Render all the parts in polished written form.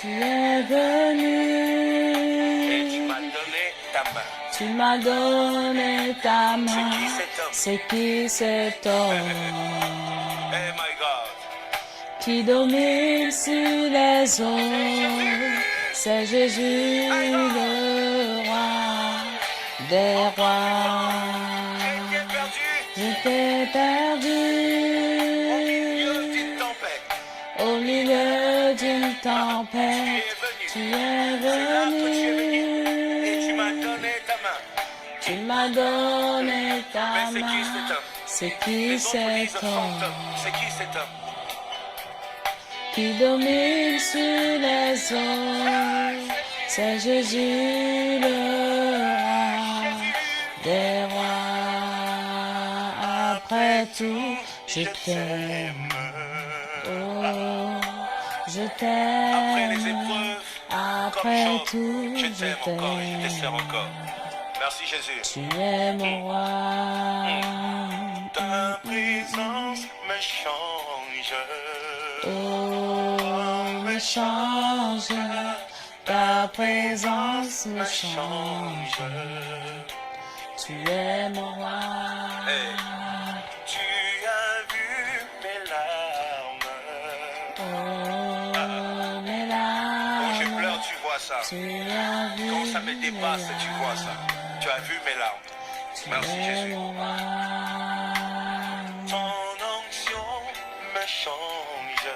Tu es venu. Et tu m'as donné ta main. Tu m'as donné ta main. C'est qui cet homme? C'est qui cet homme Hey my God. qui domine sur les eaux? C'est Jésus le roi des rois. J'étais perdu J'étais perdu au milieu d'une tempête. au milieu d'une tempête. Tu Tu es es venu. Et tu venu. m'as donné ta main. Tu m'as donné ta Mais c'est qui main. cet homme? C'est qui Les autres disent cet fantôme. homme C'est qui cet homme? qui domine sur les eaux? C'est Jésus le roi des rois. Après tout, je t'aime. Oh, je Après les t'aime. épreuves, Après comme tout, Job, je je t'aime encore et je te sers t'aime. encore. Merci Jésus. Tu es mon roi. Ta présence me change. Oh, me change. Ta présence me change. Tu es mon roi. Hey. Tu as vu mes larmes. Oh, mes Quand je larmes. pleure, tu vois ça. Tu as vu Quand ça me mes dépasse, tu vois ça. larmes. Tu as vu mes larmes. Tu Merci es Jésus. mon roi. Ton onction me change.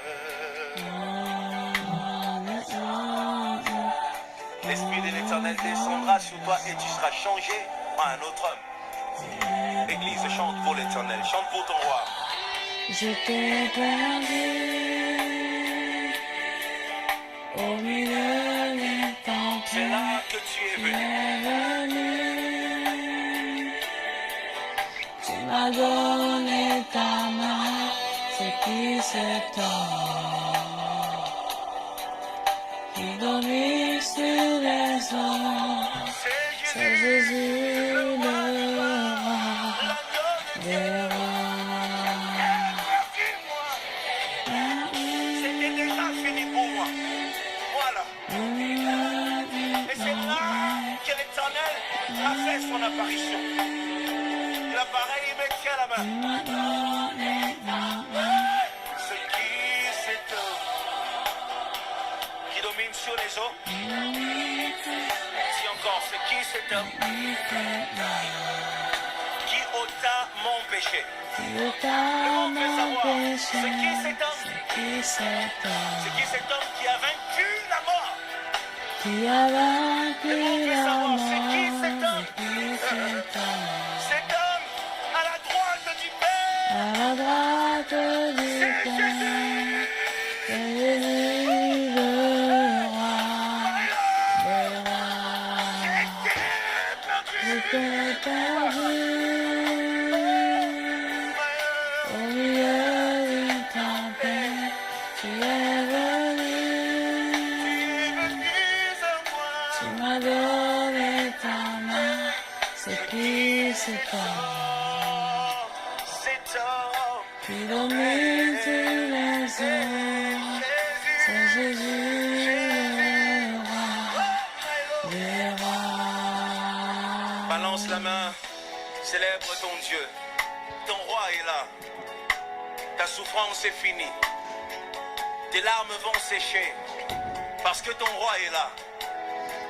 L'Esprit de l'Éternel descendra sur toi et tu seras changé en un autre homme. Église, chante pour l'Éternel, chante pour ton roi. Je t'ai perdu au milieu des C'est là tempêtes. que tu es Tu venu. es venu. Tu m'as donné ta main. C'est qui cet homme qui domine sur les eaux? C'est Jésus le roi des rois. C'était déjà fini pour moi. Voilà. Et c'est là que l'Éternel a fait son apparition. Il apparaît, il me tient la main. C'est qui cet homme qui domine sur les eaux? Si encore, c'est qui cet homme qui ôta mon péché? Le temps mon péché. C'est qui cet homme? C'est qui cet homme C'est qui cet homme qui a vaincu la mort? qui a vaincu la mort? C'est qui cet homme? C'est qui cet homme Cet homme à la droite du Père. à la droite du C'est Père? Jésus. C'est Jésus le roi des rois. J'étais perdu au milieu d'une tempête. Tu es venu. Tu m'as donné ta main. C'est qui cet homme Cet homme. qui domine sur les eaux? C'est Jésus le roi des rois. Balance la main, célèbre ton Dieu. Ton roi est là. Ta souffrance est finie. Tes larmes vont sécher. Parce que ton roi est là.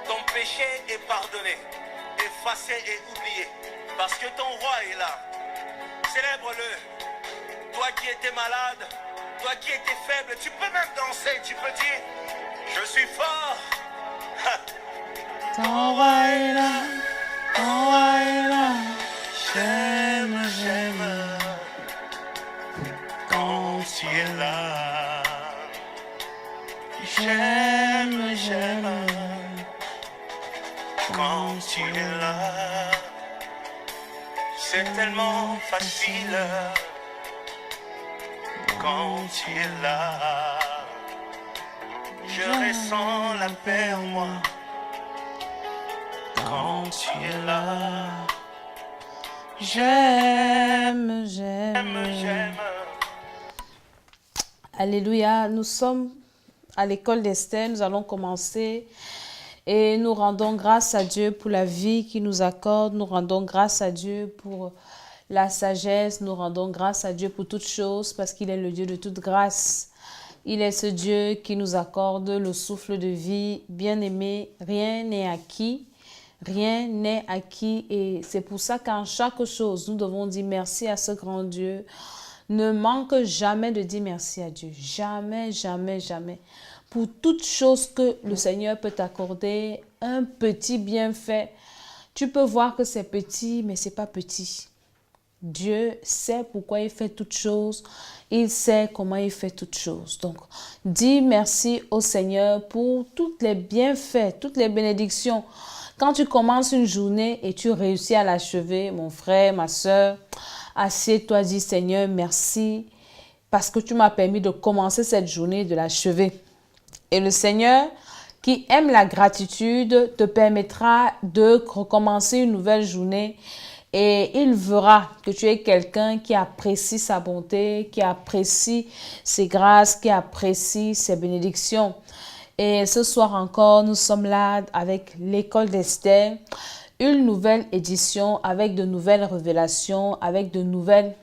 Ton péché est pardonné, effacé et oublié. Parce que ton roi est là. Célèbre-le. Toi qui étais malade, toi qui étais faible, tu peux même danser. Tu peux dire, je suis fort. Ton roi est là, ton roi est là. J'aime, j'aime Quand tu es là. j'aime, j'aime Quand tu es là, c'est tellement facile. Quand tu es là, je ressens la paix en moi. Quand tu es là, J'aime, j'aime. j'aime. Alléluia, nous sommes à l'école d'Esther, nous allons commencer et nous rendons grâce à Dieu pour la vie qu'il nous accorde. Nous rendons grâce à Dieu pour la sagesse. Nous rendons grâce à Dieu pour toutes choses parce qu'il est le Dieu de toute grâce. Il est ce Dieu qui nous accorde le souffle de vie. Bien-aimé, rien n'est acquis. Rien n'est acquis et c'est pour ça qu'en chaque chose, nous devons dire merci à ce grand Dieu. Ne manque jamais de dire merci à Dieu. Jamais, jamais, jamais. Pour toute chose que le Seigneur peut t'accorder, un petit bienfait, tu peux voir que c'est petit, mais c'est pas petit. Dieu sait pourquoi il fait toutes choses. Il sait comment il fait toutes choses. Donc, dis merci au Seigneur pour tous les bienfaits, toutes les bénédictions. Quand tu commences une journée et tu réussis à l'achever, mon frère, ma soeur, assieds-toi, dis Seigneur, merci parce que tu m'as permis de commencer cette journée et de l'achever. Et le Seigneur, qui aime la gratitude, te permettra de recommencer une nouvelle journée et il verra que tu es quelqu'un qui apprécie sa bonté, qui apprécie ses grâces, qui apprécie ses bénédictions. Et ce soir encore, nous sommes là avec l'école d'Esther, une nouvelle édition avec de nouvelles révélations, avec de nouvelles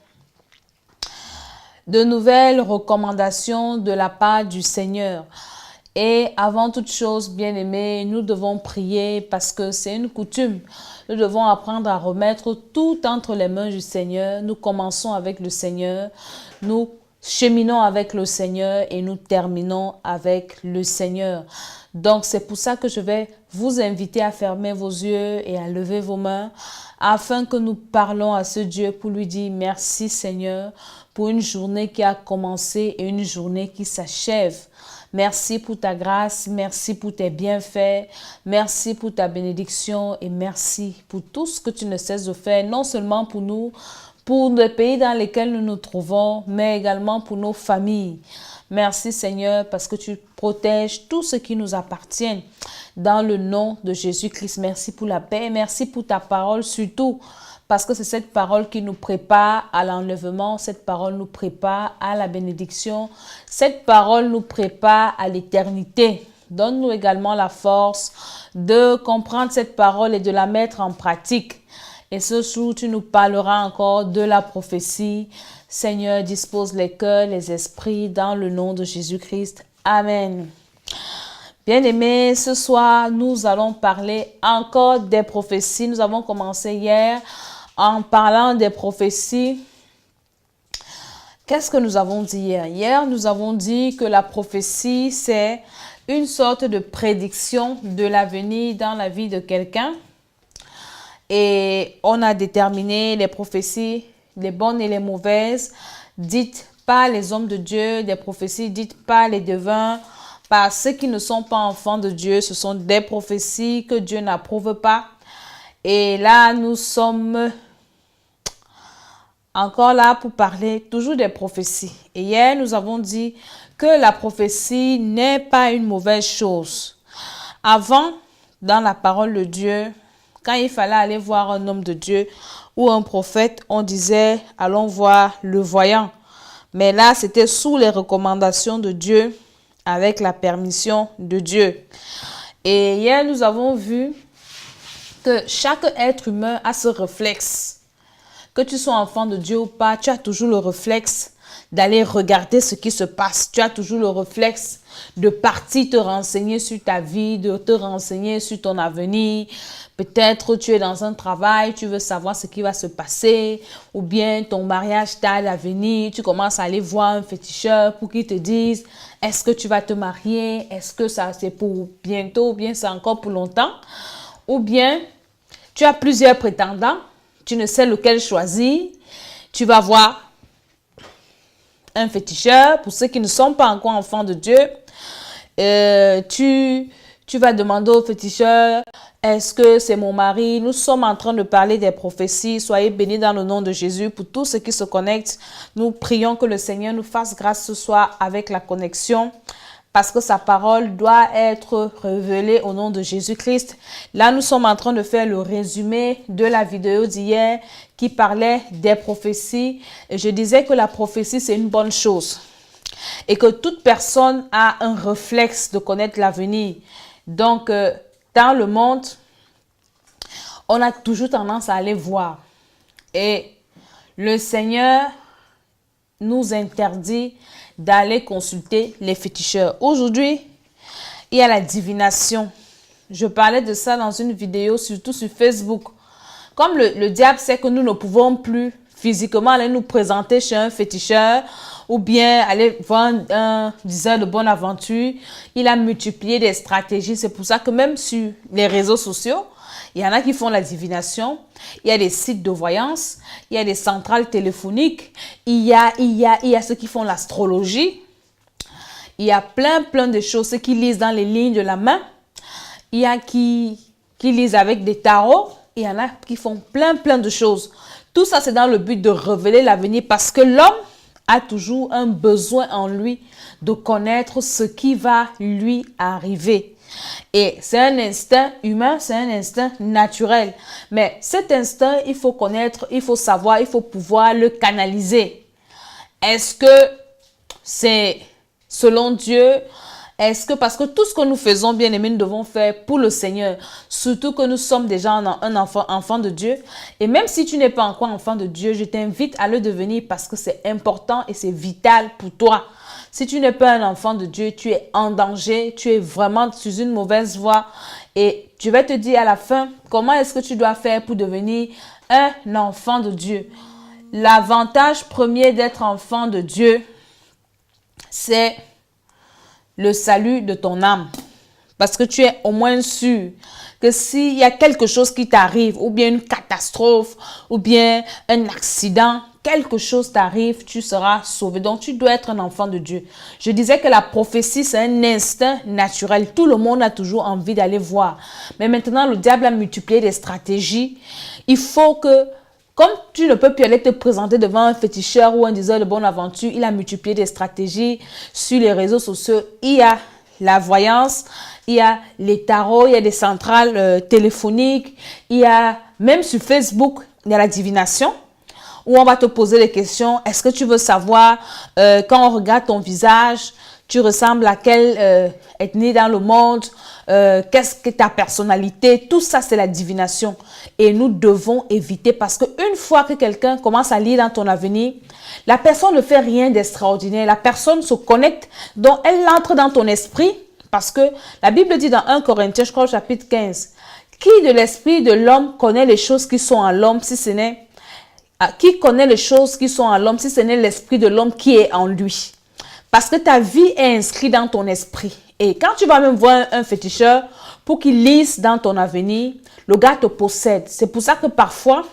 recommandations de la part du Seigneur. Et avant toute chose, bien-aimés, nous devons prier parce que c'est une coutume. Nous devons apprendre à remettre tout entre les mains du Seigneur. Nous commençons avec le Seigneur. Nous cheminons avec le Seigneur et nous terminons avec le Seigneur. Donc, c'est pour ça que je vais vous inviter à fermer vos yeux et à lever vos mains afin que nous parlons à ce Dieu pour lui dire merci Seigneur pour une journée qui a commencé et une journée qui s'achève. Merci pour ta grâce, merci pour tes bienfaits, merci pour ta bénédiction et merci pour tout ce que tu ne cesses de faire, non seulement pour nous, pour les pays dans lesquels nous nous trouvons, mais également pour nos familles. Merci Seigneur parce que tu protèges tout ce qui nous appartient dans le nom de Jésus-Christ. Merci pour la paix, merci pour ta parole surtout parce que c'est cette parole qui nous prépare à l'enlèvement, cette parole nous prépare à la bénédiction, cette parole nous prépare à l'éternité. Donne-nous également la force de comprendre cette parole et de la mettre en pratique. Et ce jour, tu nous parleras encore de la prophétie. Seigneur, dispose les cœurs, les esprits dans le nom de Jésus-Christ. Amen. Bien-aimés, ce soir, nous allons parler encore des prophéties. Nous avons commencé hier en parlant des prophéties. Qu'est-ce que nous avons dit hier? Hier, nous avons dit que la prophétie, c'est une sorte de prédiction de l'avenir dans la vie de quelqu'un. Et on a déterminé les prophéties, les bonnes et les mauvaises, dites par les hommes de Dieu, des prophéties dites par les devins, par ceux qui ne sont pas enfants de Dieu. Ce sont des prophéties que Dieu n'approuve pas. Et là, nous sommes encore là pour parler toujours des prophéties. Et hier, nous avons dit que la prophétie n'est pas une mauvaise chose. Avant, dans la parole de Dieu, quand il fallait aller voir un homme de Dieu ou un prophète, on disait « allons voir le voyant ». Mais là, c'était sous les recommandations de Dieu, avec la permission de Dieu. Et hier, nous avons vu que chaque être humain a ce réflexe. Que tu sois enfant de Dieu ou pas, tu as toujours le réflexe d'aller regarder ce qui se passe. Tu as toujours le réflexe de partir te renseigner sur ta vie, de te renseigner sur ton avenir. Peut-être tu es dans un travail, tu veux savoir ce qui va se passer, ou bien ton mariage tarde à venir, tu commences à aller voir un féticheur pour qu'il te dise est-ce que tu vas te marier, est-ce que ça c'est pour bientôt, ou bien c'est encore pour longtemps, ou bien tu as plusieurs prétendants, tu ne sais lequel choisir, tu vas voir un féticheur, pour ceux qui ne sont pas encore enfants de Dieu, tu vas demander au féticheur, est-ce que c'est mon mari? Nous sommes en train de parler des prophéties. Soyez bénis dans le nom de Jésus. Pour tous ceux qui se connectent, nous prions que le Seigneur nous fasse grâce ce soir avec la connexion, parce que sa parole doit être révélée au nom de Jésus-Christ. Là, nous sommes en train de faire le résumé de la vidéo d'hier qui parlait des prophéties. Et je disais que la prophétie, c'est une bonne chose. Et que toute personne a un réflexe de connaître l'avenir. Donc, dans le monde, on a toujours tendance à aller voir. Et le Seigneur nous interdit d'aller consulter les féticheurs. Aujourd'hui, il y a la divination. Je parlais de ça dans une vidéo, surtout sur Facebook. Comme le diable sait que nous ne pouvons plus physiquement aller nous présenter chez un féticheur ou bien aller voir un diseur de bonne aventure, il a multiplié des stratégies. C'est pour ça que même sur les réseaux sociaux, il y en a qui font la divination, il y a des sites de voyance, il y a des centrales téléphoniques, il y a ceux qui font l'astrologie, il y a plein de choses, ceux qui lisent dans les lignes de la main, il y a qui lisent avec des tarots, il y en a qui font plein de choses. Tout ça, c'est dans le but de révéler l'avenir parce que l'homme a toujours un besoin en lui de connaître ce qui va lui arriver. Et c'est un instinct humain, c'est un instinct naturel. Mais cet instinct, il faut connaître, il faut savoir, il faut pouvoir le canaliser. Est-ce que c'est selon Dieu? Est-ce que, parce que tout ce que nous faisons, bien aimés, nous devons faire pour le Seigneur. Surtout que nous sommes déjà un enfant de Dieu. Et même si tu n'es pas encore enfant de Dieu, je t'invite à le devenir parce que c'est important et c'est vital pour toi. Si tu n'es pas un enfant de Dieu, tu es en danger, tu es vraiment sur une mauvaise voie. Et je vais te dire à la fin, comment est-ce que tu dois faire pour devenir un enfant de Dieu. L'avantage premier d'être enfant de Dieu, c'est le salut de ton âme. Parce que tu es au moins sûr que s'il y a quelque chose qui t'arrive, ou bien une catastrophe, ou bien un accident, quelque chose t'arrive, tu seras sauvé. Donc, tu dois être un enfant de Dieu. Je disais que la prophétie, c'est un instinct naturel. Tout le monde a toujours envie d'aller voir. Mais maintenant, le diable a multiplié des stratégies. Il faut que, comme tu ne peux plus aller te présenter devant un féticheur ou un diseur de bonne aventure, il a multiplié des stratégies sur les réseaux sociaux. Il y a la voyance, il y a les tarots, il y a des centrales téléphoniques, il y a même sur Facebook, il y a la divination où on va te poser des questions. Est-ce que tu veux savoir quand on regarde ton visage, tu ressembles à quelle ethnie dans le monde? Qu'est-ce que ta personnalité? Tout ça, c'est la divination. Et nous devons éviter parce qu'une fois que quelqu'un commence à lire dans ton avenir, la personne ne fait rien d'extraordinaire. La personne se connecte, donc elle entre dans ton esprit parce que la Bible dit dans 1 Corinthiens, je crois au chapitre 15, qui de l'esprit de l'homme connaît les choses qui sont en l'homme si ce n'est qui connaît les choses qui sont en l'homme si ce n'est l'esprit de l'homme qui est en lui? Parce que ta vie est inscrite dans ton esprit. Et quand tu vas même voir un féticheur pour qu'il lise dans ton avenir, le gars te possède. C'est pour ça que parfois,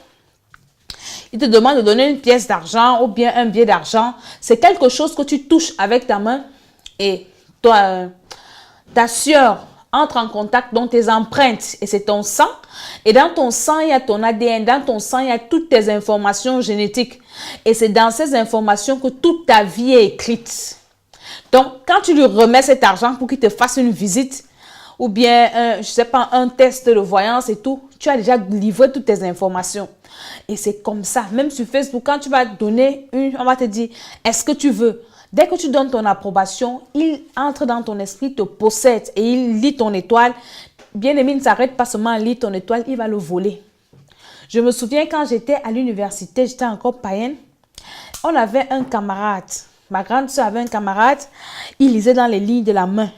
il te demande de donner une pièce d'argent ou bien un billet d'argent. C'est quelque chose que tu touches avec ta main et toi, ta sueur entre en contact, donc tes empreintes, et c'est ton sang. Et dans ton sang, il y a ton ADN. Dans ton sang, il y a toutes tes informations génétiques. Et c'est dans ces informations que toute ta vie est écrite. Donc, quand tu lui remets cet argent pour qu'il te fasse une visite ou bien, je sais pas, un test de voyance et tout, tu as déjà livré toutes tes informations. Et c'est comme ça. Même sur Facebook, quand tu vas donner on va te dire, est-ce que tu veux? Dès que tu donnes ton approbation, il entre dans ton esprit, te possède et il lit ton étoile. Bien-aimé, ne s'arrête pas seulement à lire ton étoile, il va le voler. Je me souviens quand j'étais à l'université, j'étais encore païenne, on avait un camarade. Ma grande soeur avait un camarade, il lisait dans les lignes de la main.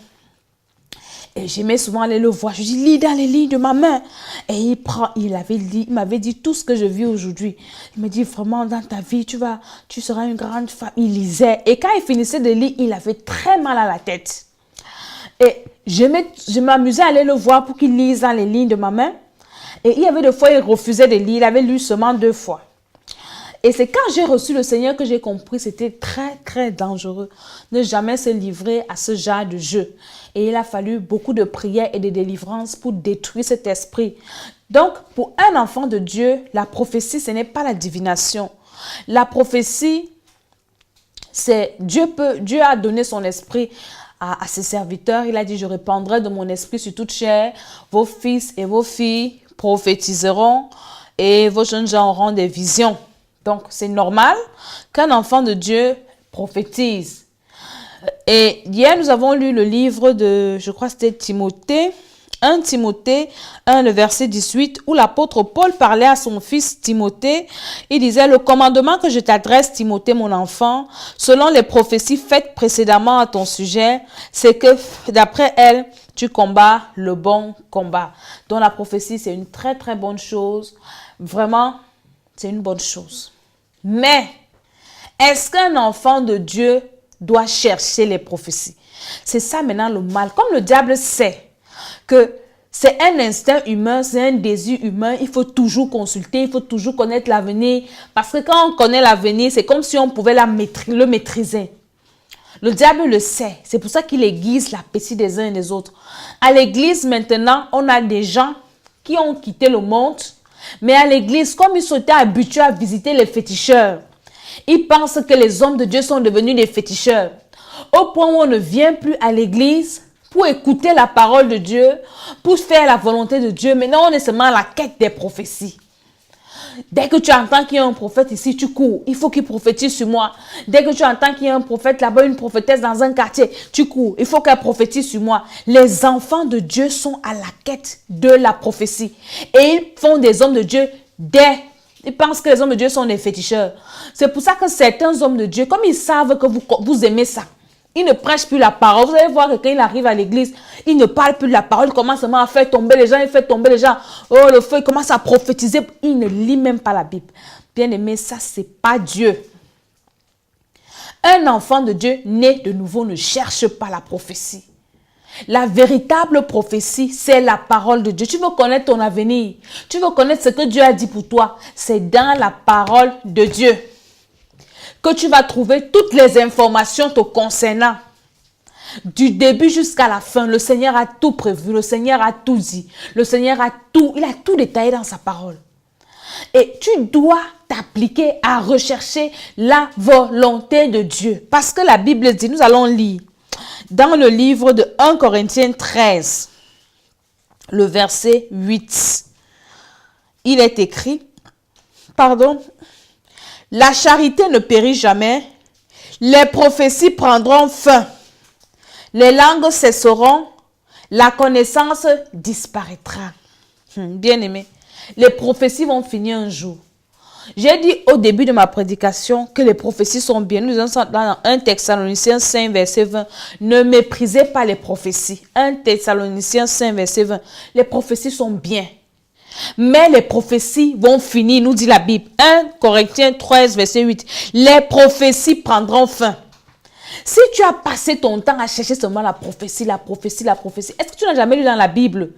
Et j'aimais souvent aller le voir. Je dis, lis dans les lignes de ma main. Et il m'avait dit tout ce que je vis aujourd'hui. Il me dit, vraiment, dans ta vie, tu seras une grande femme. Il lisait. Et quand il finissait de lire, il avait très mal à la tête. Et je m'amusais à aller le voir pour qu'il lise dans les lignes de ma main. Et il y avait des fois, il refusait de lire. Il avait lu seulement 2 fois. Et c'est quand j'ai reçu le Seigneur que j'ai compris que c'était très dangereux. Ne jamais se livrer à ce genre de jeu. Et il a fallu beaucoup de prières et de délivrances pour détruire cet esprit. Donc, pour un enfant de Dieu, la prophétie, ce n'est pas la divination. La prophétie, c'est Dieu a donné son esprit à ses serviteurs. Il a dit, je répandrai de mon esprit sur toute chair. Vos fils et vos filles prophétiseront et vos jeunes gens auront des visions. Donc, c'est normal qu'un enfant de Dieu prophétise. Et hier, nous avons lu le livre de, je crois que c'était Timothée, 1 Timothée 1, le verset 18, où l'apôtre Paul parlait à son fils Timothée. Il disait, le commandement que je t'adresse, Timothée, mon enfant, selon les prophéties faites précédemment à ton sujet, c'est que d'après elles, tu combats le bon combat. Donc la prophétie, c'est une très très bonne chose. Vraiment, c'est une bonne chose. Mais, est-ce qu'un enfant de Dieu doit chercher les prophéties? C'est ça maintenant le mal. Comme le diable sait que c'est un instinct humain, c'est un désir humain, il faut toujours consulter, il faut toujours connaître l'avenir. Parce que quand on connaît l'avenir, c'est comme si on pouvait le maîtriser. Le diable le sait. C'est pour ça qu'il aiguise l'appétit des uns et des autres. À l'église, maintenant, on a des gens qui ont quitté le monde. Mais à l'église, comme ils sont habitués à visiter les féticheurs, ils pensent que les hommes de Dieu sont devenus des féticheurs. Au point où on ne vient plus à l'église pour écouter la parole de Dieu, pour faire la volonté de Dieu. Maintenant, on est seulement à la quête des prophéties. Dès que tu entends qu'il y a un prophète ici, tu cours. Il faut qu'il prophétise sur moi. Dès que tu entends qu'il y a un prophète là-bas, une prophétesse dans un quartier, tu cours. Il faut qu'elle prophétise sur moi. Les enfants de Dieu sont à la quête de la prophétie. Et ils font des hommes de Dieu ils pensent que les hommes de Dieu sont des féticheurs. C'est pour ça que certains hommes de Dieu, comme ils savent que vous aimez ça, ils ne prêchent plus la parole. Vous allez voir que quand il arrive à l'église, il ne parle plus de la parole. Il commence seulement à faire tomber les gens. Il fait tomber les gens. Oh, le feu, il commence à prophétiser. Il ne lit même pas la Bible. Bien aimé, ça, c'est pas Dieu. Un enfant de Dieu né de nouveau ne cherche pas la prophétie. La véritable prophétie, c'est la parole de Dieu. Tu veux connaître ton avenir. Tu veux connaître ce que Dieu a dit pour toi. C'est dans la parole de Dieu que tu vas trouver toutes les informations te concernant. Du début jusqu'à la fin, le Seigneur a tout prévu, le Seigneur a tout dit, le Seigneur a tout, il a tout détaillé dans sa parole. Et tu dois t'appliquer à rechercher la volonté de Dieu. Parce que la Bible dit, nous allons lire dans le livre de 1 Corinthiens 13, le verset 8. Il est écrit, la charité ne périt jamais, les prophéties prendront fin, les langues cesseront, la connaissance disparaîtra. Bien-aimé, les prophéties vont finir un jour. J'ai dit au début de ma prédication que les prophéties sont bien. Nous sommes dans 1 Thessaloniciens 5, verset 20. Ne méprisez pas les prophéties. 1 Thessaloniciens 5, verset 20. Les prophéties sont bien. Mais les prophéties vont finir, nous dit la Bible. 1 Corinthiens 13, verset 8. Les prophéties prendront fin. Si tu as passé ton temps à chercher seulement la prophétie, est-ce que tu n'as jamais lu dans la Bible?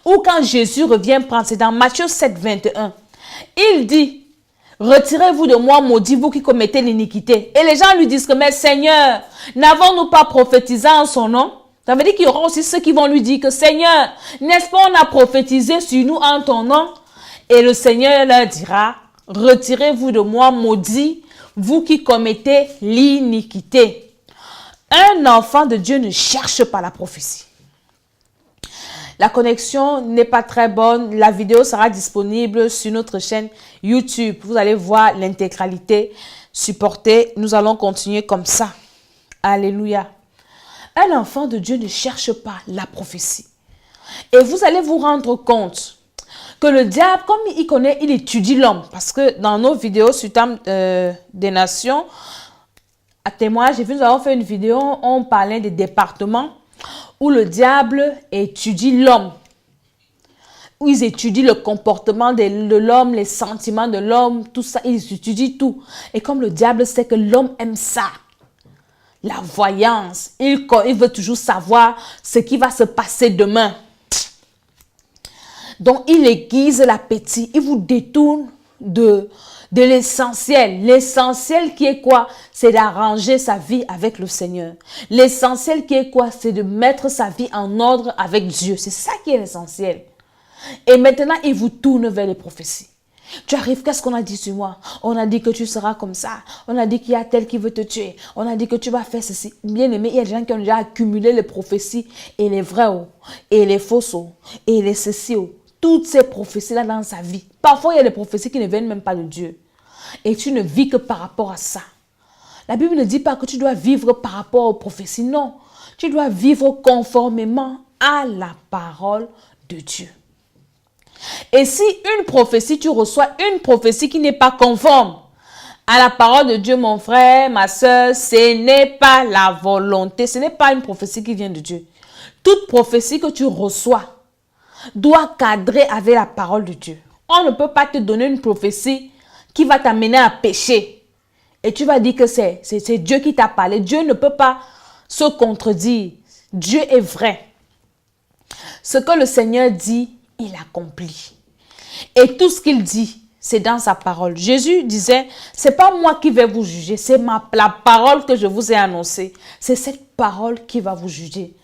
Ou quand Jésus revient prendre, c'est dans Matthieu 7, 21. Il dit, retirez-vous de moi, maudits, vous qui commettez l'iniquité. Et les gens lui disent que, mais Seigneur, n'avons-nous pas prophétisé en son nom? Ça veut dire qu'il y aura aussi ceux qui vont lui dire que Seigneur, n'est-ce pas on a prophétisé sur nous en ton nom? Et le Seigneur leur dira, retirez-vous de moi, maudits, vous qui commettez l'iniquité. Un enfant de Dieu ne cherche pas la prophétie. La connexion n'est pas très bonne. La vidéo sera disponible sur notre chaîne YouTube. Vous allez voir l'intégralité. Supportez. Nous allons continuer comme ça. Alléluia. Un enfant de Dieu ne cherche pas la prophétie. Et vous allez vous rendre compte que le diable, comme il connaît, il étudie l'homme. Parce que dans nos vidéos sur Thème des Nations, à témoin, j'ai vu, nous avons fait une vidéo, on parlait des départements où le diable étudie l'homme. Où ils étudient le comportement de l'homme, les sentiments de l'homme, tout ça, ils étudient tout. Et comme le diable sait que l'homme aime ça, la voyance, il veut toujours savoir ce qui va se passer demain. Donc, il aiguise l'appétit, il vous détourne de l'essentiel. L'essentiel qui est quoi? C'est d'arranger sa vie avec le Seigneur. L'essentiel qui est quoi? C'est de mettre sa vie en ordre avec Dieu. C'est ça qui est l'essentiel. Et maintenant, il vous tourne vers les prophéties. Tu arrives, qu'est-ce qu'on a dit sur moi? On a dit que tu seras comme ça. On a dit qu'il y a tel qui veut te tuer. On a dit que tu vas faire ceci. Bien aimé, il y a des gens qui ont déjà accumulé les prophéties et les vrais et les fausses et les ceci. Toutes ces prophéties-là dans sa vie. Parfois, il y a des prophéties qui ne viennent même pas de Dieu. Et tu ne vis que par rapport à ça. La Bible ne dit pas que tu dois vivre par rapport aux prophéties. Non, tu dois vivre conformément à la parole de Dieu. Et si une prophétie, tu reçois une prophétie qui n'est pas conforme à la parole de Dieu, mon frère, ma soeur, ce n'est pas la volonté, ce n'est pas une prophétie qui vient de Dieu. Toute prophétie que tu reçois doit cadrer avec la parole de Dieu. On ne peut pas te donner une prophétie qui va t'amener à pécher. Et tu vas dire que c'est Dieu qui t'a parlé. Dieu ne peut pas se contredire. Dieu est vrai. Ce que le Seigneur dit, il accomplit. Et tout ce qu'il dit, c'est dans sa parole. Jésus disait, c'est pas moi qui vais vous juger, c'est la parole que je vous ai annoncée. C'est cette parole qui va vous juger.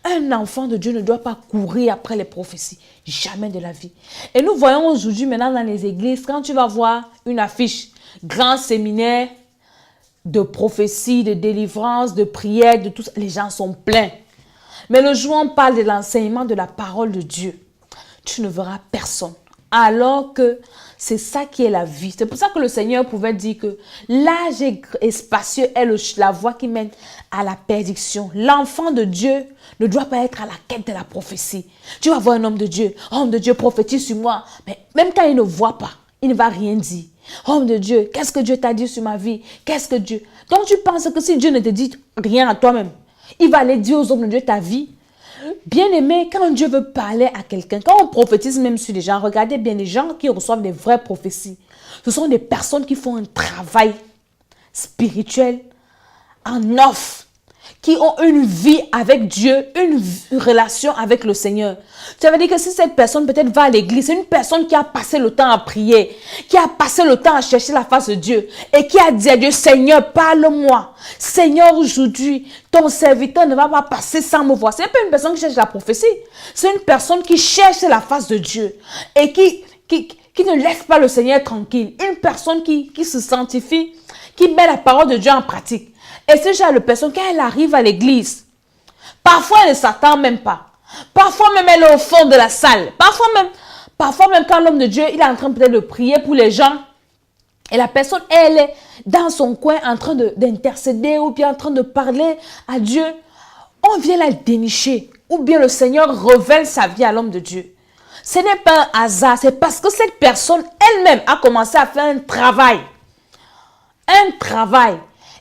Un enfant de Dieu ne doit pas courir après les prophéties. Jamais de la vie. Et nous voyons aujourd'hui maintenant dans les églises, quand tu vas voir une affiche, grand séminaire de prophéties, de délivrance, de prière, de tout ça, les gens sont pleins. Mais le jour où on parle de l'enseignement de la parole de Dieu, tu ne verras personne. Alors que c'est ça qui est la vie. C'est pour ça que le Seigneur pouvait dire que l'âge est spacieux est la voie qui mène à la perdition. L'enfant de Dieu ne doit pas être à la quête de la prophétie. Tu vas voir un homme de Dieu prophétise sur moi. Mais même quand il ne voit pas, il ne va rien dire. Homme de Dieu, qu'est-ce que Dieu t'a dit sur ma vie? Qu'est-ce que Dieu... Donc tu penses que si Dieu ne te dit rien à toi-même, il va aller dire aux hommes de Dieu ta vie. Bien-aimé, quand Dieu veut parler à quelqu'un, quand on prophétise même sur les gens, regardez bien les gens qui reçoivent des vraies prophéties. Ce sont des personnes qui font un travail spirituel en off, qui ont une vie avec Dieu, une relation avec le Seigneur. Ça veut dire que si cette personne peut-être va à l'église, c'est une personne qui a passé le temps à prier, qui a passé le temps à chercher la face de Dieu et qui a dit à Dieu, Seigneur, parle-moi. Seigneur, aujourd'hui, ton serviteur ne va pas passer sans me voir. Ce n'est pas une personne qui cherche la prophétie. C'est une personne qui cherche la face de Dieu et qui ne laisse pas le Seigneur tranquille. Une personne qui se sanctifie, qui met la parole de Dieu en pratique. Et ce genre de personne, quand elle arrive à l'église, parfois elle ne s'attend même pas. Parfois même elle est au fond de la salle. Parfois même quand l'homme de Dieu, il est en train peut-être de prier pour les gens. Et la personne, elle est dans son coin en train d'intercéder ou bien en train de parler à Dieu. On vient la dénicher. Ou bien le Seigneur révèle sa vie à l'homme de Dieu. Ce n'est pas un hasard. C'est parce que cette personne elle-même a commencé à faire un travail. Un travail.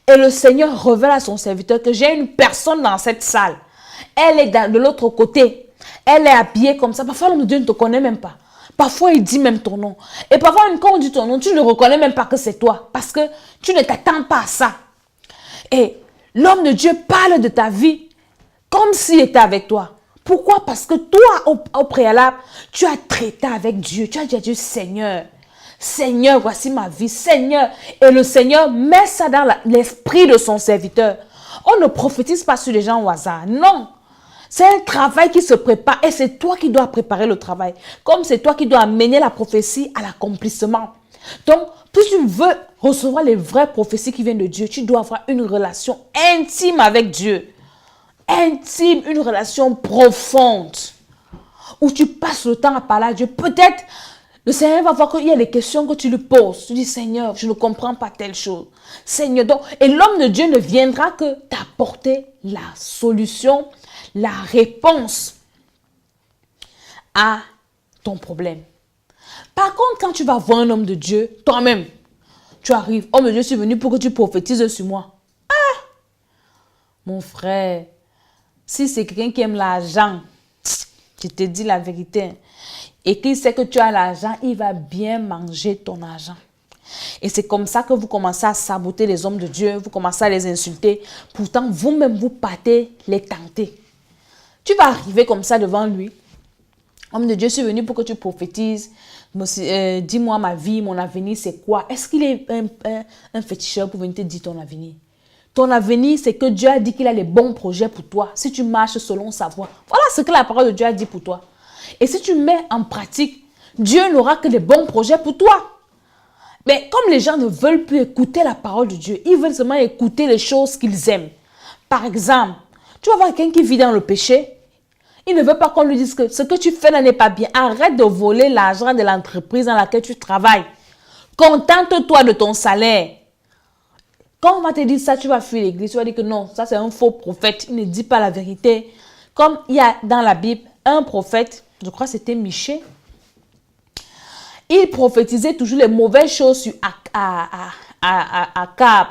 Et le Seigneur révèle à son serviteur que j'ai une personne dans cette salle. Elle est de l'autre côté. Elle est habillée comme ça. Parfois, l'homme de Dieu ne te connaît même pas. Parfois, il dit même ton nom. Et parfois, quand on dit ton nom, tu ne reconnais même pas que c'est toi. Parce que tu ne t'attends pas à ça. Et l'homme de Dieu parle de ta vie comme s'il était avec toi. Pourquoi? Parce que toi, au préalable, tu as traité avec Dieu. Tu as dit à Dieu, Seigneur, Seigneur, voici ma vie, Seigneur. Et le Seigneur met ça dans l'esprit de son serviteur. On ne prophétise pas sur les gens au hasard. Non. C'est un travail qui se prépare et c'est toi qui dois préparer le travail. Comme c'est toi qui dois amener la prophétie à l'accomplissement. Donc, si tu veux recevoir les vraies prophéties qui viennent de Dieu, tu dois avoir une relation intime avec Dieu. Intime, une relation profonde. Où tu passes le temps à parler à Dieu. Peut-être... le Seigneur va voir qu'il y a des questions que tu lui poses. Tu dis, Seigneur, je ne comprends pas telle chose. Seigneur, donc, et l'homme de Dieu ne viendra que t'apporter la solution, la réponse à ton problème. Par contre, quand tu vas voir un homme de Dieu, toi-même, tu arrives, homme de Dieu, je suis venu pour que tu prophétises sur moi. Ah! Mon frère, si c'est quelqu'un qui aime l'argent, je te dis la vérité, et qu'il sait que tu as l'argent, il va bien manger ton argent. Et c'est comme ça que vous commencez à saboter les hommes de Dieu, vous commencez à les insulter. Pourtant, vous-même, vous partez les tenter. Tu vas arriver comme ça devant lui. Homme de Dieu, je suis venu pour que tu prophétises. Dis-moi ma vie, mon avenir, c'est quoi? Est-ce qu'il est un féticheur pour venir te dire ton avenir? Ton avenir, c'est que Dieu a dit qu'il a les bons projets pour toi. Si tu marches selon sa voie. Voilà ce que la parole de Dieu a dit pour toi. Et si tu mets en pratique, Dieu n'aura que des bons projets pour toi. Mais comme les gens ne veulent plus écouter la parole de Dieu, ils veulent seulement écouter les choses qu'ils aiment. Par exemple, tu vas voir quelqu'un qui vit dans le péché. Il ne veut pas qu'on lui dise que ce que tu fais là n'est pas bien. Arrête de voler l'argent de l'entreprise dans laquelle tu travailles. Contente-toi de ton salaire. Quand on va te dire ça, tu vas fuir l'église. Tu vas dire que non, ça c'est un faux prophète. Il ne dit pas la vérité. Comme il y a dans la Bible un prophète, je crois que c'était Michée. Il prophétisait toujours les mauvaises choses sur Akab,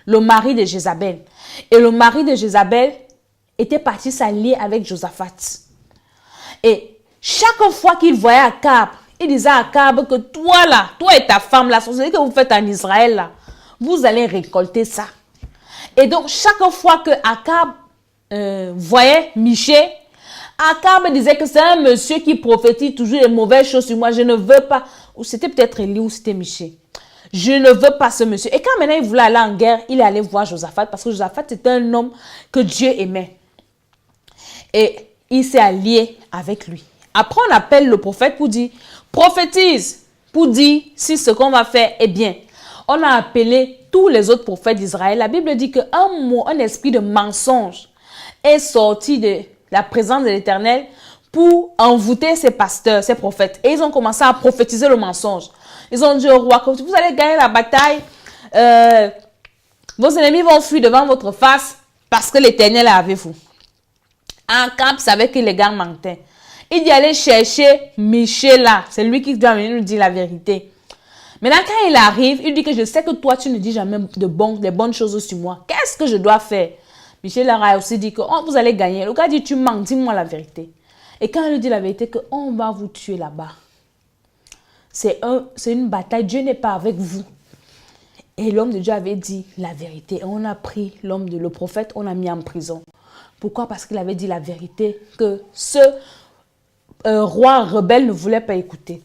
le mari de Jézabel. Et le mari de Jézabel était parti s'allier avec Josaphat. Et chaque fois qu'il voyait Akab, il disait à Akab que toi là, toi et ta femme là, c'est ce que vous faites en Israël là, vous allez récolter ça. Et donc chaque fois que Akab voyait Michée, Akab disait que c'est un monsieur qui prophétise toujours les mauvaises choses sur moi. Je ne veux pas. Ou c'était peut-être Élie ou c'était Michée. Je ne veux pas ce monsieur. Et quand maintenant il voulait aller en guerre, il est allé voir Josaphat parce que Josaphat était un homme que Dieu aimait. Et il s'est allié avec lui. Après, on appelle le prophète pour dire, prophétise, pour dire si ce qu'on va faire est bien. On a appelé tous les autres prophètes d'Israël. La Bible dit un esprit de mensonge est sorti de la présence de l'Éternel pour envoûter ses pasteurs, ses prophètes. Et ils ont commencé à prophétiser le mensonge. Ils ont dit au roi, que vous allez gagner la bataille, vos ennemis vont fuir devant votre face parce que l'Éternel est avec vous. Akab savait que les gars mentaient. Il dit aller chercher Michée là. C'est lui qui doit venir nous dire la vérité. Maintenant, quand il arrive, il dit que je sais que toi, tu ne dis jamais des bonnes choses sur moi. Qu'est-ce que je dois faire? Michée leur a aussi dit que vous allez gagner. Le gars dit, tu mens, dis-moi la vérité. Et quand il lui dit la vérité, qu'on va vous tuer là-bas. C'est une bataille. Dieu n'est pas avec vous. Et l'homme de Dieu avait dit la vérité. Et on a pris le prophète, on l'a mis en prison. Pourquoi? Parce qu'il avait dit la vérité que ce roi rebelle ne voulait pas écouter.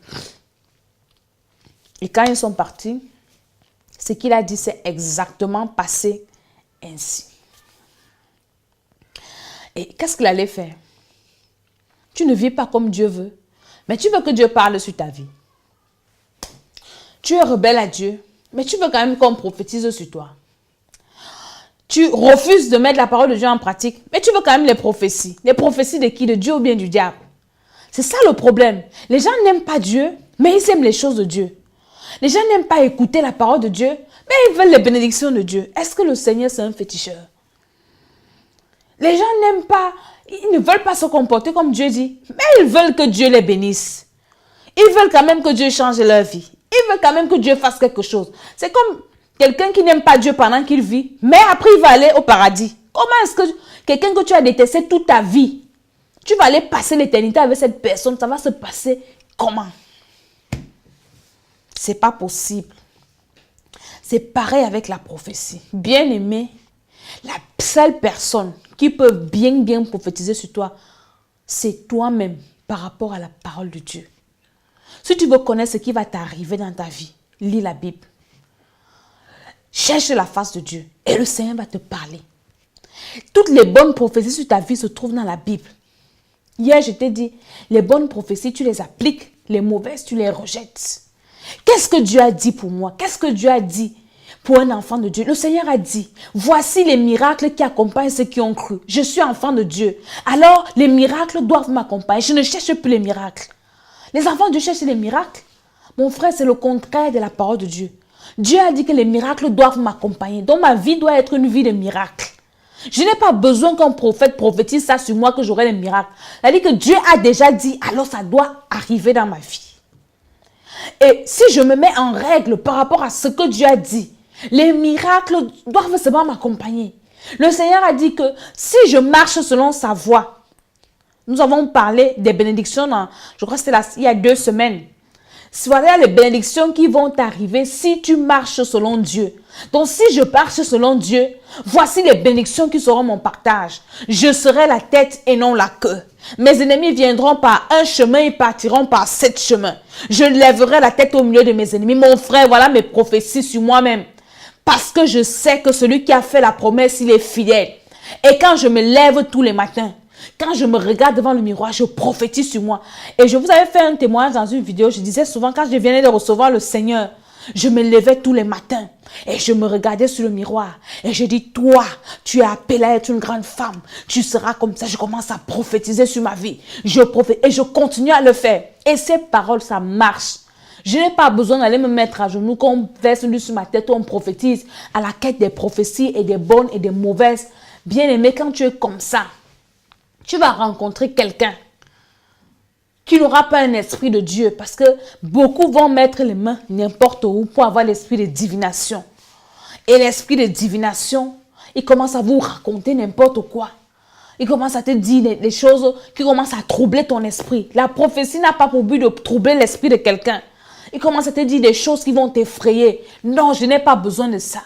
Et quand ils sont partis, ce qu'il a dit, c'est exactement passé ainsi. Et qu'est-ce qu'il allait faire? Tu ne vis pas comme Dieu veut, mais tu veux que Dieu parle sur ta vie. Tu es rebelle à Dieu, mais tu veux quand même qu'on prophétise sur toi. Tu refuses de mettre la parole de Dieu en pratique, mais tu veux quand même les prophéties. Les prophéties de qui? De Dieu ou bien du diable? C'est ça le problème. Les gens n'aiment pas Dieu, mais ils aiment les choses de Dieu. Les gens n'aiment pas écouter la parole de Dieu, mais ils veulent les bénédictions de Dieu. Est-ce que le Seigneur, c'est un féticheur? Les gens n'aiment pas, ils ne veulent pas se comporter comme Dieu dit, mais ils veulent que Dieu les bénisse. Ils veulent quand même que Dieu change leur vie. Ils veulent quand même que Dieu fasse quelque chose. C'est comme quelqu'un qui n'aime pas Dieu pendant qu'il vit, mais après il va aller au paradis. Comment est-ce que quelqu'un que tu as détesté toute ta vie, tu vas aller passer l'éternité avec cette personne, ça va se passer comment? C'est pas possible. C'est pareil avec la prophétie. Bien aimé, la seule personne qui peut bien prophétiser sur toi, c'est toi-même par rapport à la parole de Dieu. Si tu veux connaître ce qui va t'arriver dans ta vie, lis la Bible. Cherche la face de Dieu et le Seigneur va te parler. Toutes les bonnes prophéties sur ta vie se trouvent dans la Bible. Hier, je t'ai dit, les bonnes prophéties, tu les appliques. Les mauvaises, tu les rejettes. Qu'est-ce que Dieu a dit pour moi? Qu'est-ce que Dieu a dit pour un enfant de Dieu? Le Seigneur a dit, voici les miracles qui accompagnent ceux qui ont cru. Je suis enfant de Dieu. Alors, les miracles doivent m'accompagner. Je ne cherche plus les miracles. Les enfants de Dieu cherchent les miracles. Mon frère, c'est le contraire de la parole de Dieu. Dieu a dit que les miracles doivent m'accompagner. Donc, ma vie doit être une vie de miracles. Je n'ai pas besoin qu'un prophète prophétise ça sur moi que j'aurai les miracles. C'est-à-dire que Dieu a déjà dit, alors ça doit arriver dans ma vie. Et si je me mets en règle par rapport à ce que Dieu a dit, les miracles doivent seulement m'accompagner. Le Seigneur a dit que si je marche selon sa voie, nous avons parlé des bénédictions, je crois que c'était il y a 2 semaines. Voilà les bénédictions qui vont t'arriver si tu marches selon Dieu. Donc si je marche selon Dieu, voici les bénédictions qui seront mon partage. Je serai la tête et non la queue. Mes ennemis viendront par un chemin et partiront par 7 chemins. Je lèverai la tête au milieu de mes ennemis. Mon frère, voilà mes prophéties sur moi-même. Parce que je sais que celui qui a fait la promesse, il est fidèle. Et quand je me lève tous les matins, quand je me regarde devant le miroir, je prophétise sur moi. Et je vous avais fait un témoignage dans une vidéo. Je disais souvent, quand je venais de recevoir le Seigneur, je me levais tous les matins et je me regardais sur le miroir. Et je dis, toi, tu es appelée à être une grande femme. Tu seras comme ça. Je commence à prophétiser sur ma vie. Je prophétise et je continue à le faire. Et ces paroles, ça marche. Je n'ai pas besoin d'aller me mettre à genoux, qu'on verse l'huile sur ma tête, on prophétise à la quête des prophéties et des bonnes et des mauvaises. Bien-aimé, quand tu es comme ça, tu vas rencontrer quelqu'un qui n'aura pas un esprit de Dieu, parce que beaucoup vont mettre les mains n'importe où pour avoir l'esprit de divination. Et l'esprit de divination, il commence à vous raconter n'importe quoi. Il commence à te dire des choses qui commencent à troubler ton esprit. La prophétie n'a pas pour but de troubler l'esprit de quelqu'un. Il commence à te dire des choses qui vont t'effrayer. Non, je n'ai pas besoin de ça.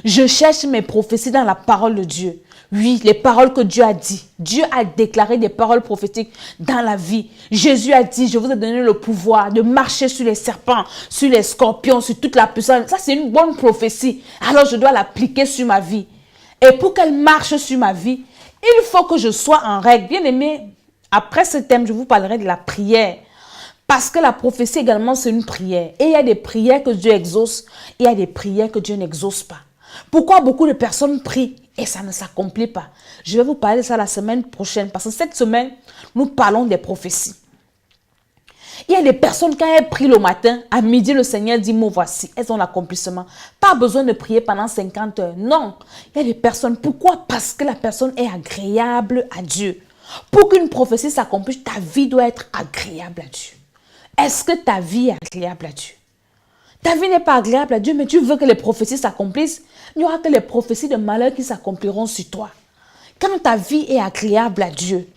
Je cherche mes prophéties dans la parole de Dieu. Oui, les paroles que Dieu a dit. Dieu a déclaré des paroles prophétiques dans la vie. Jésus a dit, je vous ai donné le pouvoir de marcher sur les serpents, sur les scorpions, sur toute la puissance. Ça, c'est une bonne prophétie. Alors, je dois l'appliquer sur ma vie. Et pour qu'elle marche sur ma vie, il faut que je sois en règle. Bien aimé, après ce thème, je vous parlerai de la prière. Parce que la prophétie également, c'est une prière. Et il y a des prières que Dieu exauce, et il y a des prières que Dieu n'exauce pas. Pourquoi beaucoup de personnes prient et ça ne s'accomplit pas? Je vais vous parler de ça la semaine prochaine. Parce que cette semaine, nous parlons des prophéties. Il y a des personnes, quand elles prient le matin, à midi, le Seigneur dit, me voici, elles ont l'accomplissement. Pas besoin de prier pendant 50 heures. Non. Il y a des personnes, pourquoi? Parce que la personne est agréable à Dieu. Pour qu'une prophétie s'accomplisse, ta vie doit être agréable à Dieu. Est-ce que ta vie est agréable à Dieu? Ta vie n'est pas agréable à Dieu, mais tu veux que les prophéties s'accomplissent. Il n'y aura que les prophéties de malheur qui s'accompliront sur toi. Quand ta vie est agréable à Dieu,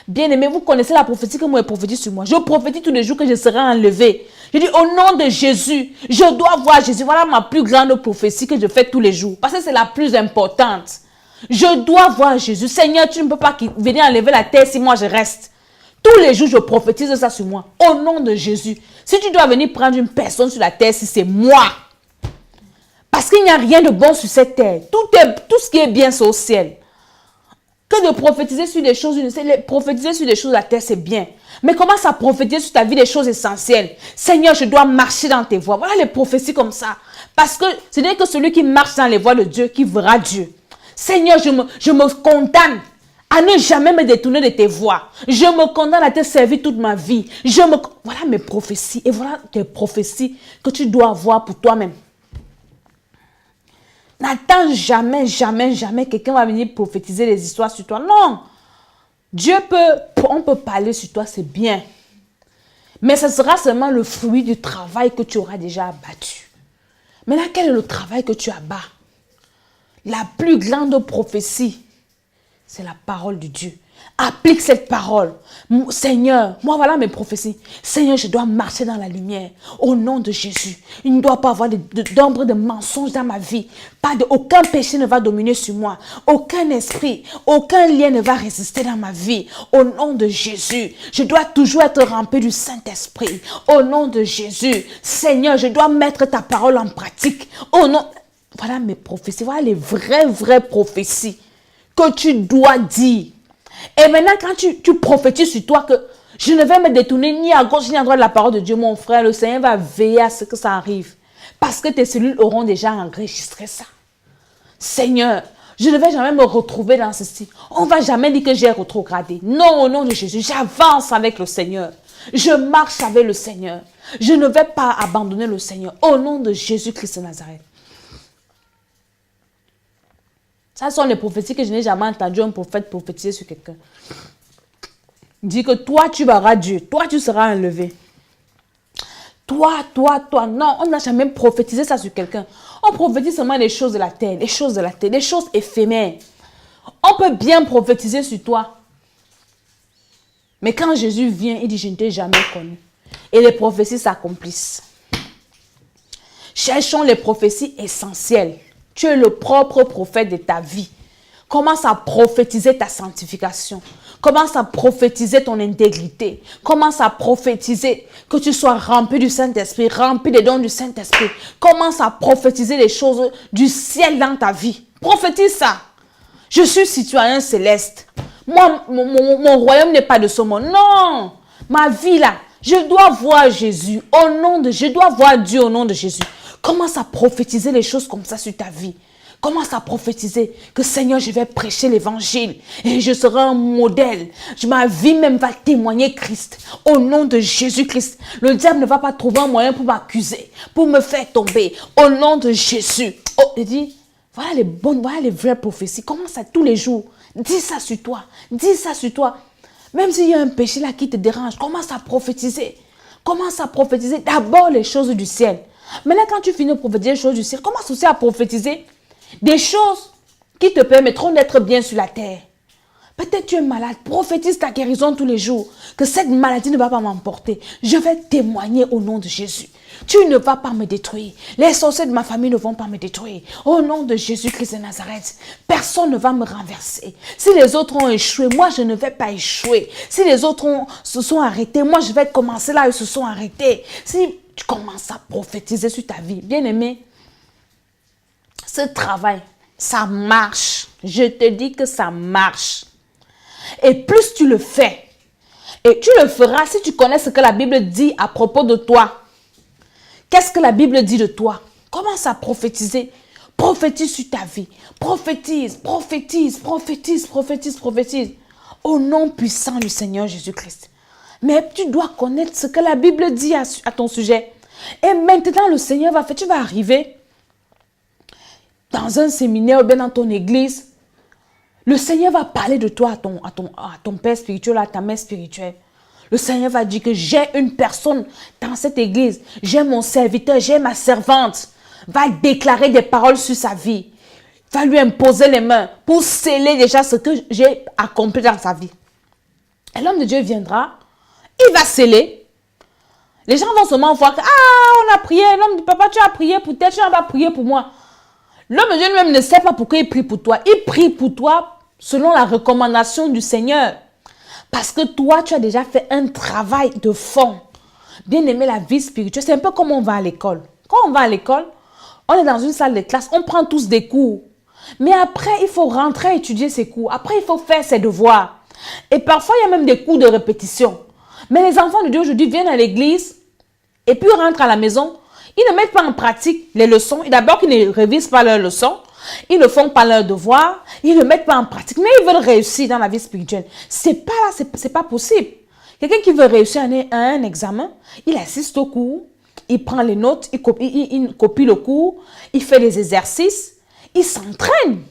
bien-aimé, vous connaissez la prophétie que moi je prophétise sur moi. Je prophétise tous les jours que je serai enlevé. Je dis au nom de Jésus, je dois voir Jésus. Voilà ma plus grande prophétie que je fais tous les jours. Parce que c'est la plus importante. Je dois voir Jésus. Seigneur, tu ne peux pas venir enlever la terre si moi je reste. Tous les jours, je prophétise ça sur moi. Au nom de Jésus. Si tu dois venir prendre une personne sur la terre, si c'est moi. Parce qu'il n'y a rien de bon sur cette terre. Tout ce qui est bien, c'est au ciel. Que de prophétiser sur des choses, prophétiser sur des choses de la terre, c'est bien. Mais commence à prophétiser sur ta vie des choses essentielles. Seigneur, je dois marcher dans tes voies. Voilà les prophéties comme ça. Parce que ce n'est que celui qui marche dans les voies de Dieu qui verra Dieu. Seigneur, je me condamne à ne jamais me détourner de tes voies. Je me condamne à te servir toute ma vie. Voilà mes prophéties. Et voilà tes prophéties que tu dois avoir pour toi-même. N'attends jamais, jamais, jamais quelqu'un va venir prophétiser des histoires sur toi. Non. On peut parler sur toi, c'est bien. Mais ce sera seulement le fruit du travail que tu auras déjà abattu. Maintenant, quel est le travail que tu abats? La plus grande prophétie, c'est la parole de Dieu. Applique cette parole. Seigneur, moi voilà mes prophéties. Seigneur, je dois marcher dans la lumière. Au nom de Jésus. Il ne doit pas avoir d'ombre de mensonges dans ma vie. Aucun péché ne va dominer sur moi. Aucun esprit, aucun lien ne va résister dans ma vie. Au nom de Jésus. Je dois toujours être rempli du Saint-Esprit. Au nom de Jésus. Seigneur, je dois mettre ta parole en pratique. Au nom... Voilà mes prophéties. Voilà les vraies prophéties que tu dois dire. Et maintenant, quand tu prophétises sur toi que je ne vais me détourner ni à gauche ni à droite de la parole de Dieu, mon frère, le Seigneur va veiller à ce que ça arrive. Parce que tes cellules auront déjà enregistré ça. Seigneur, je ne vais jamais me retrouver dans ceci. On ne va jamais dire que j'ai rétrogradé. Non, au nom de Jésus, j'avance avec le Seigneur. Je marche avec le Seigneur. Je ne vais pas abandonner le Seigneur. Au nom de Jésus-Christ de Nazareth. Ça sont les prophéties que je n'ai jamais entendu un prophète prophétiser sur quelqu'un. Dit que toi, tu verras Dieu. Toi, tu seras enlevé. Toi. Non, on n'a jamais prophétisé ça sur quelqu'un. On prophétise seulement les choses de la terre, les choses éphémères. On peut bien prophétiser sur toi. Mais quand Jésus vient, il dit, je ne t'ai jamais connu. Et les prophéties s'accomplissent. Cherchons les prophéties essentielles. Tu es le propre prophète de ta vie. Commence à prophétiser ta sanctification. Commence à prophétiser ton intégrité. Commence à prophétiser que tu sois rempli du Saint-Esprit, rempli des dons du Saint-Esprit. Commence à prophétiser les choses du ciel dans ta vie. Prophétise ça. Je suis citoyen céleste. Moi, mon royaume n'est pas de ce monde. Non. Ma vie là, je dois voir Jésus. Je dois voir Dieu au nom de Jésus. Commence à prophétiser les choses comme ça sur ta vie. Commence à prophétiser que Seigneur, je vais prêcher l'évangile et je serai un modèle. Ma vie même va témoigner Christ. Au nom de Jésus-Christ, le diable ne va pas trouver un moyen pour m'accuser, pour me faire tomber. Au nom de Jésus. Oh, il dit, voilà les bonnes, voilà les vraies prophéties. Commence à tous les jours. Dis ça sur toi. Dis ça sur toi. Même s'il y a un péché là qui te dérange, commence à prophétiser. Commence à prophétiser d'abord les choses du ciel. Maintenant, quand tu finis de prophétiser les choses du ciel, commence aussi à prophétiser des choses qui te permettront d'être bien sur la terre. Peut-être tu es malade, prophétise ta guérison tous les jours. Que cette maladie ne va pas m'emporter. Je vais témoigner au nom de Jésus. Tu ne vas pas me détruire. Les sorciers de ma famille ne vont pas me détruire. Au nom de Jésus-Christ de Nazareth, personne ne va me renverser. Si les autres ont échoué, moi je ne vais pas échouer. Si les autres se sont arrêtés, moi je vais commencer là où ils se sont arrêtés. Si tu commences à prophétiser sur ta vie, bien-aimé, ce travail, ça marche. Je te dis que ça marche. Et plus tu le fais, et tu le feras si tu connais ce que la Bible dit à propos de toi. Qu'est-ce que la Bible dit de toi? Commence à prophétiser. Prophétise sur ta vie. Prophétise, prophétise, prophétise, prophétise, prophétise. Au nom puissant du Seigneur Jésus-Christ. Mais tu dois connaître ce que la Bible dit à ton sujet. Et maintenant, le Seigneur va faire, tu vas arriver dans un séminaire ou bien dans ton église. Le Seigneur va parler de toi à ton père spirituel, à ta mère spirituelle. Le Seigneur va dire que j'ai une personne dans cette église. J'ai mon serviteur, j'ai ma servante. Va déclarer des paroles sur sa vie. Va lui imposer les mains pour sceller déjà ce que j'ai accompli dans sa vie. Et l'homme de Dieu viendra. Il va sceller. Les gens vont seulement voir que, on a prié. L'homme de papa, tu as prié pour tel, tu n'as pas prié pour moi. L'homme de Dieu lui-même ne sait pas pourquoi il prie pour toi. Il prie pour toi selon la recommandation du Seigneur. Parce que toi, tu as déjà fait un travail de fond. Bien aimer la vie spirituelle, c'est un peu comme on va à l'école. Quand on va à l'école, on est dans une salle de classe, on prend tous des cours. Mais après, il faut rentrer étudier ses cours. Après, il faut faire ses devoirs. Et parfois, il y a même des cours de répétition. Mais les enfants de Dieu aujourd'hui viennent à l'église et puis rentrent à la maison. Ils ne mettent pas en pratique les leçons. Et d'abord, ils ne révisent pas leurs leçons. Ils ne font pas leurs devoirs. Ils ne mettent pas en pratique. Mais ils veulent réussir dans la vie spirituelle. C'est pas possible. Quelqu'un qui veut réussir à un examen, il assiste au cours. Il prend les notes. Il copie le cours. Il fait les exercices. Il s'entraîne.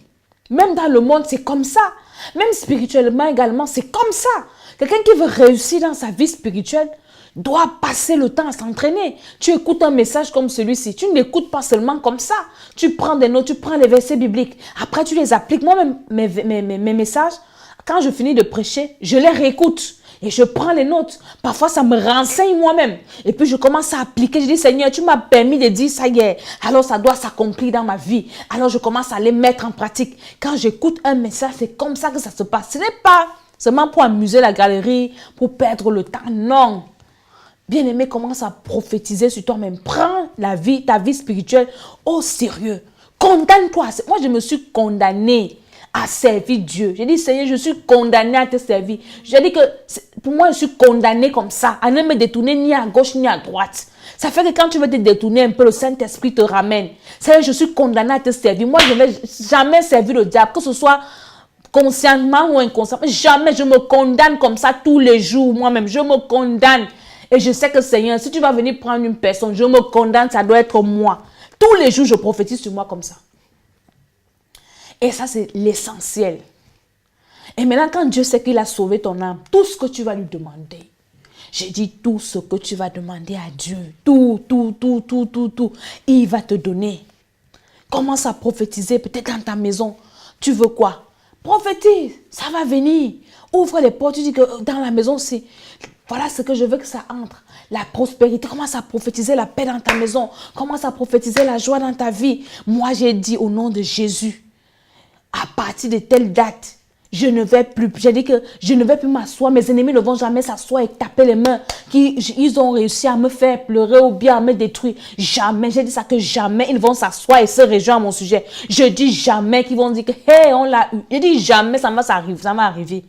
Même dans le monde, c'est comme ça. Même spirituellement également, c'est comme ça. Quelqu'un qui veut réussir dans sa vie spirituelle doit passer le temps à s'entraîner. Tu écoutes un message comme celui-ci. Tu ne l'écoutes pas seulement comme ça. Tu prends des notes, tu prends les versets bibliques. Après, tu les appliques. Moi-même, mes messages, quand je finis de prêcher, je les réécoute. Et je prends les notes. Parfois, ça me renseigne moi-même. Et puis, je commence à appliquer. Je dis, Seigneur, tu m'as permis de dire ça hier. Alors, ça doit s'accomplir dans ma vie. Alors, je commence à les mettre en pratique. Quand j'écoute un message, c'est comme ça que ça se passe. Ce n'est pas seulement pour amuser la galerie, pour perdre le temps. Non. Bien-aimé, commence à prophétiser sur toi-même. Prends ta vie spirituelle au sérieux. Condamne-toi. Moi, je me suis condamnée à servir Dieu. J'ai dit, Seigneur, je suis condamnée à te servir. J'ai dit que, pour moi, je suis condamnée comme ça, à ne me détourner ni à gauche ni à droite. Ça fait que quand tu veux te détourner un peu, le Saint-Esprit te ramène. Seigneur, je suis condamnée à te servir. Moi, je ne vais jamais servir le diable, que ce soit consciemment ou inconsciemment. Jamais je me condamne comme ça tous les jours, moi-même. Je me condamne. Et je sais que, Seigneur, si tu vas venir prendre une personne, je me condamne, ça doit être moi. Tous les jours, je prophétise sur moi comme ça. Et ça, c'est l'essentiel. Et maintenant, quand Dieu sait qu'il a sauvé ton âme, tout ce que tu vas lui demander, j'ai dit tout ce que tu vas demander à Dieu, tout, il va te donner. Commence à prophétiser, peut-être dans ta maison. Tu veux quoi? Prophétise, ça va venir. Ouvre les portes, tu dis que dans la maison, c'est... Voilà ce que je veux que ça entre. La prospérité. Commence à prophétiser la paix dans ta maison. Commence à prophétiser la joie dans ta vie. Moi, j'ai dit au nom de Jésus, à partir de telle date, j'ai dit que je ne vais plus m'asseoir. Mes ennemis ne vont jamais s'asseoir et taper les mains. Ils ont réussi à me faire pleurer ou bien à me détruire. Jamais. J'ai dit ça que jamais ils vont s'asseoir et se réjouir à mon sujet. Je dis jamais qu'ils vont dire que, hey, on l'a eu. Je dis jamais, ça va arriver.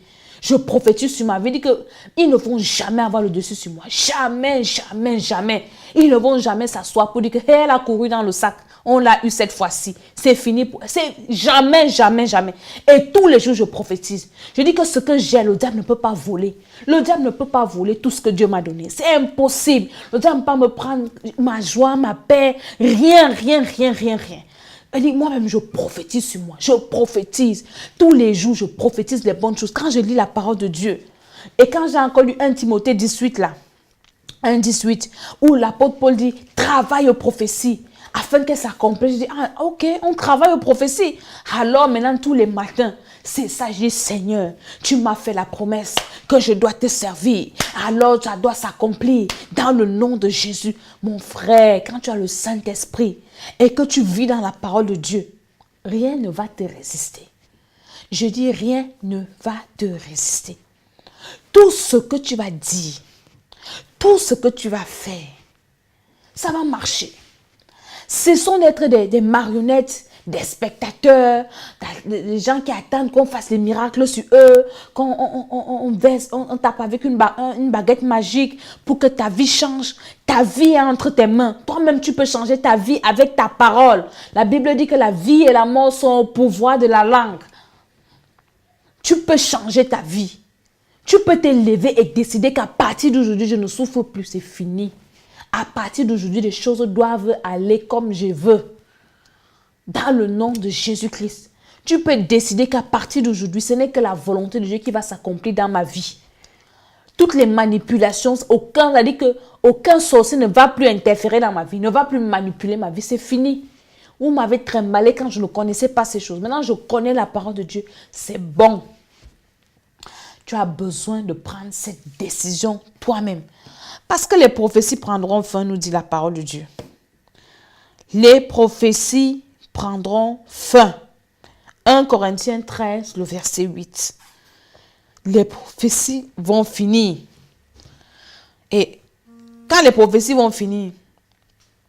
Je prophétise sur ma vie, je dis qu'ils ne vont jamais avoir le dessus sur moi. Jamais. Ils ne vont jamais s'asseoir pour dire que, hey, elle a couru dans le sac. On l'a eu cette fois-ci. C'est fini. C'est jamais, jamais, jamais. Et tous les jours, je prophétise. Je dis que ce que j'ai, le diable ne peut pas voler. Le diable ne peut pas voler tout ce que Dieu m'a donné. C'est impossible. Le diable ne peut pas me prendre ma joie, ma paix. Rien, rien, rien, rien, rien. Elle dit, moi-même, je prophétise sur moi. Je prophétise. Tous les jours, je prophétise les bonnes choses. Quand je lis la parole de Dieu, et quand j'ai encore lu 1 Timothée 18 là, 1,18, où l'apôtre Paul dit, travaille aux prophéties, afin qu'elles s'accomplissent. Je dis, ah, ok, on travaille aux prophéties. Alors maintenant, tous les matins, c'est ça, je dis, Seigneur, tu m'as fait la promesse que je dois te servir. Alors, ça doit s'accomplir dans le nom de Jésus. Mon frère, quand tu as le Saint-Esprit et que tu vis dans la parole de Dieu, rien ne va te résister. Je dis, rien ne va te résister. Tout ce que tu vas dire, tout ce que tu vas faire, ça va marcher. Cessons d'être des marionnettes, des spectateurs, des gens qui attendent qu'on fasse des miracles sur eux, on tape avec une baguette magique pour que ta vie change. Ta vie est entre tes mains. Toi-même, tu peux changer ta vie avec ta parole. La Bible dit que la vie et la mort sont au pouvoir de la langue. Tu peux changer ta vie. Tu peux te lever et décider qu'à partir d'aujourd'hui, je ne souffre plus, c'est fini. À partir d'aujourd'hui, les choses doivent aller comme je veux. Dans le nom de Jésus-Christ. Tu peux décider qu'à partir d'aujourd'hui, ce n'est que la volonté de Dieu qui va s'accomplir dans ma vie. Toutes les manipulations, aucun sorcier ne va plus interférer dans ma vie, ne va plus manipuler ma vie, c'est fini. Vous m'avez trimballé quand je ne connaissais pas ces choses. Maintenant, je connais la parole de Dieu. C'est bon. Tu as besoin de prendre cette décision toi-même. Parce que les prophéties prendront fin, nous dit la parole de Dieu. Les prophéties prendront fin. 1 Corinthiens 13, le verset 8. Les prophéties vont finir. Et quand les prophéties vont finir,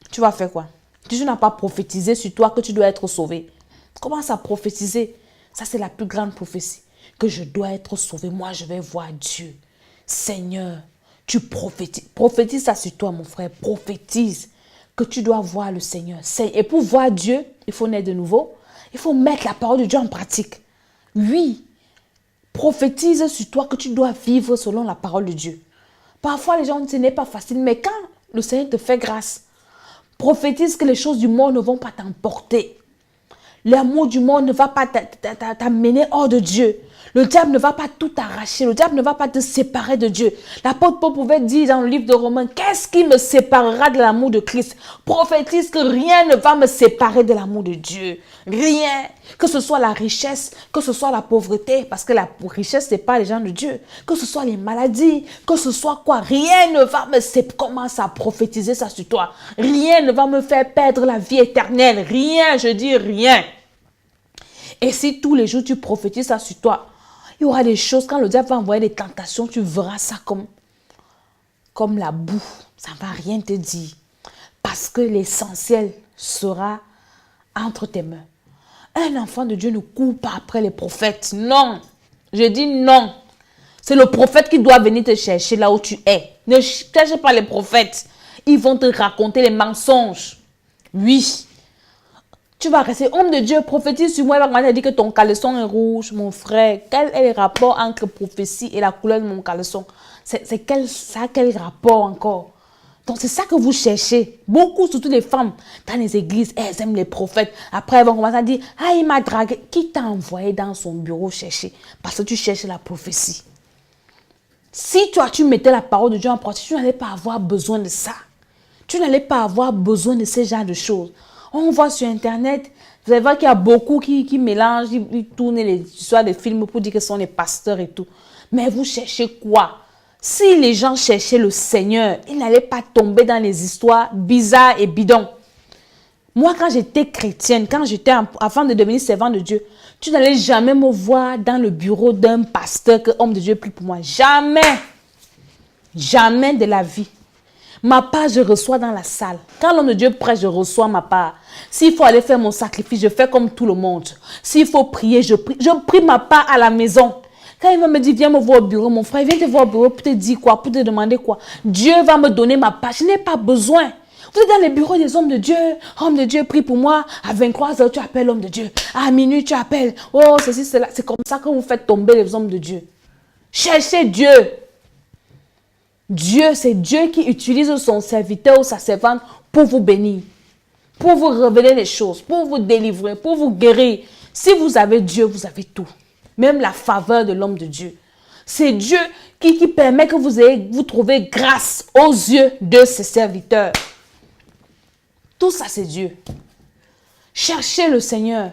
tu vas faire quoi? Tu n'as pas prophétisé sur toi que tu dois être sauvé. Commence à prophétiser. Ça, c'est la plus grande prophétie. Que je dois être sauvé. Moi, je vais voir Dieu. Seigneur, tu prophétises. Prophétise ça sur toi, mon frère. Prophétise que tu dois voir le Seigneur. Et pour voir Dieu, il faut naître de nouveau. Il faut mettre la parole de Dieu en pratique. Oui. Prophétise sur toi que tu dois vivre selon la parole de Dieu. Parfois, les gens disent ce n'est pas facile. Mais quand le Seigneur te fait grâce, prophétise que les choses du monde ne vont pas t'emporter. L'amour du monde ne va pas t'amener hors de Dieu. Le diable ne va pas tout arracher. Le diable ne va pas te séparer de Dieu. L'apôtre Paul pouvait dire dans le livre de Romains, qu'est-ce qui me séparera de l'amour de Christ? Prophétise que rien ne va me séparer de l'amour de Dieu. Rien. Que ce soit la richesse, que ce soit la pauvreté, parce que la richesse, ce n'est pas les gens de Dieu. Que ce soit les maladies, que ce soit quoi, rien ne va me séparer. Commence à prophétiser ça sur toi. Rien ne va me faire perdre la vie éternelle. Rien, je dis rien. Et si tous les jours tu prophétises ça sur toi, il y aura des choses, quand le diable va envoyer des tentations, tu verras ça comme la boue. Ça ne va rien te dire. Parce que l'essentiel sera entre tes mains. Un enfant de Dieu ne court pas après les prophètes. Non. Je dis non. C'est le prophète qui doit venir te chercher là où tu es. Ne cherche pas les prophètes. Ils vont te raconter les mensonges. Oui. Tu vas rester homme de Dieu, prophétise sur moi. Il va commencer à dire que ton caleçon est rouge, mon frère. Quel est le rapport entre prophétie et la couleur de mon caleçon? Ça a quel rapport encore? Donc c'est ça que vous cherchez. Beaucoup, surtout les femmes, dans les églises, elles aiment les prophètes. Après, elles vont commencer à dire, ah, il m'a dragué. Qui t'a envoyé dans son bureau chercher? Parce que tu cherches la prophétie. Si toi, tu mettais la parole de Dieu en pratique, tu n'allais pas avoir besoin de ça. Tu n'allais pas avoir besoin de ce genre de choses. On voit sur Internet, vous allez voir qu'il y a beaucoup qui mélangent, ils tournent les histoires de films pour dire que ce sont les pasteurs et tout. Mais vous cherchez quoi? Si les gens cherchaient le Seigneur, ils n'allaient pas tomber dans les histoires bizarres et bidons. Moi, quand j'étais chrétienne, avant de devenir servante de Dieu, tu n'allais jamais me voir dans le bureau d'un pasteur que homme de Dieu prie pour moi. Jamais. Jamais de la vie. Ma part, je reçois dans la salle. Quand l'homme de Dieu prêche, je reçois ma part. S'il faut aller faire mon sacrifice, je fais comme tout le monde. S'il faut prier, je prie. Je prie ma part à la maison. Quand il va me dire, viens me voir au bureau, mon frère, viens te voir au bureau pour te dire quoi, pour te demander quoi. Dieu va me donner ma part. Je n'ai pas besoin. Vous êtes dans les bureaux des hommes de Dieu. Homme de Dieu, prie pour moi. À 23h, tu appelles l'homme de Dieu. À minuit, tu appelles. Oh, ceci, cela. C'est comme ça que vous faites tomber les hommes de Dieu. Cherchez Dieu. Dieu, c'est Dieu qui utilise son serviteur ou sa servante pour vous bénir. Pour vous révéler les choses. Pour vous délivrer. Pour vous guérir. Si vous avez Dieu, vous avez tout. Même la faveur de l'homme de Dieu. C'est Dieu qui permet que vous trouviez grâce aux yeux de ses serviteurs. Tout ça, c'est Dieu. Cherchez le Seigneur.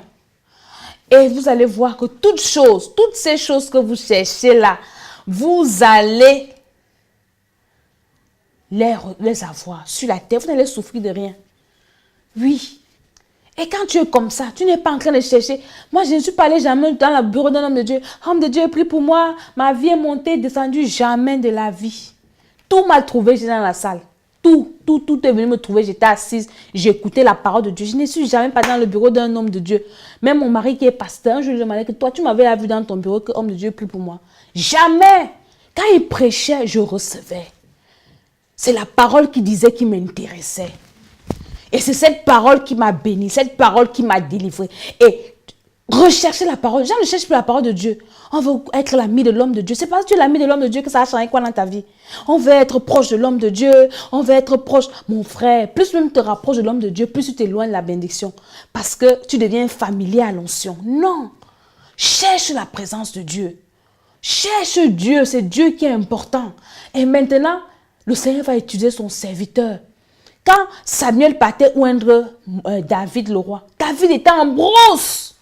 Et vous allez voir que toutes ces choses que vous cherchez là, vous allez les avoir sur la terre. Vous n'allez souffrir de rien. Oui. Et quand tu es comme ça, tu n'es pas en train de chercher. Moi, je ne suis pas allé jamais dans le bureau d'un homme de Dieu. Homme de Dieu, prie pour moi. Ma vie est montée, descendue. Jamais de la vie. Tout m'a trouvé, j'étais dans la salle. Tout est venu me trouver. J'étais assise. J'écoutais la parole de Dieu. Je ne suis jamais pas dans le bureau d'un homme de Dieu. Même mon mari qui est pasteur, je lui demandais que toi, tu m'avais vu dans ton bureau que homme de Dieu prie pour moi. Jamais. Quand il prêchait, je recevais. C'est la parole qui disait qui m'intéressait. Et c'est cette parole qui m'a béni, cette parole qui m'a délivré. Et rechercher la parole. Jean ne cherche plus la parole de Dieu. On veut être l'ami de l'homme de Dieu. C'est parce que tu es l'ami de l'homme de Dieu que ça a changé quoi dans ta vie. On veut être proche de l'homme de Dieu. On veut être proche. Mon frère, plus même te rapproches de l'homme de Dieu, plus tu t'éloignes de la bénédiction. Parce que tu deviens familier à l'onction. Non. Cherche la présence de Dieu. Cherche Dieu. C'est Dieu qui est important. Et maintenant, le Seigneur va utiliser son serviteur. Quand Samuel partait oindre David le roi, David était en brousse.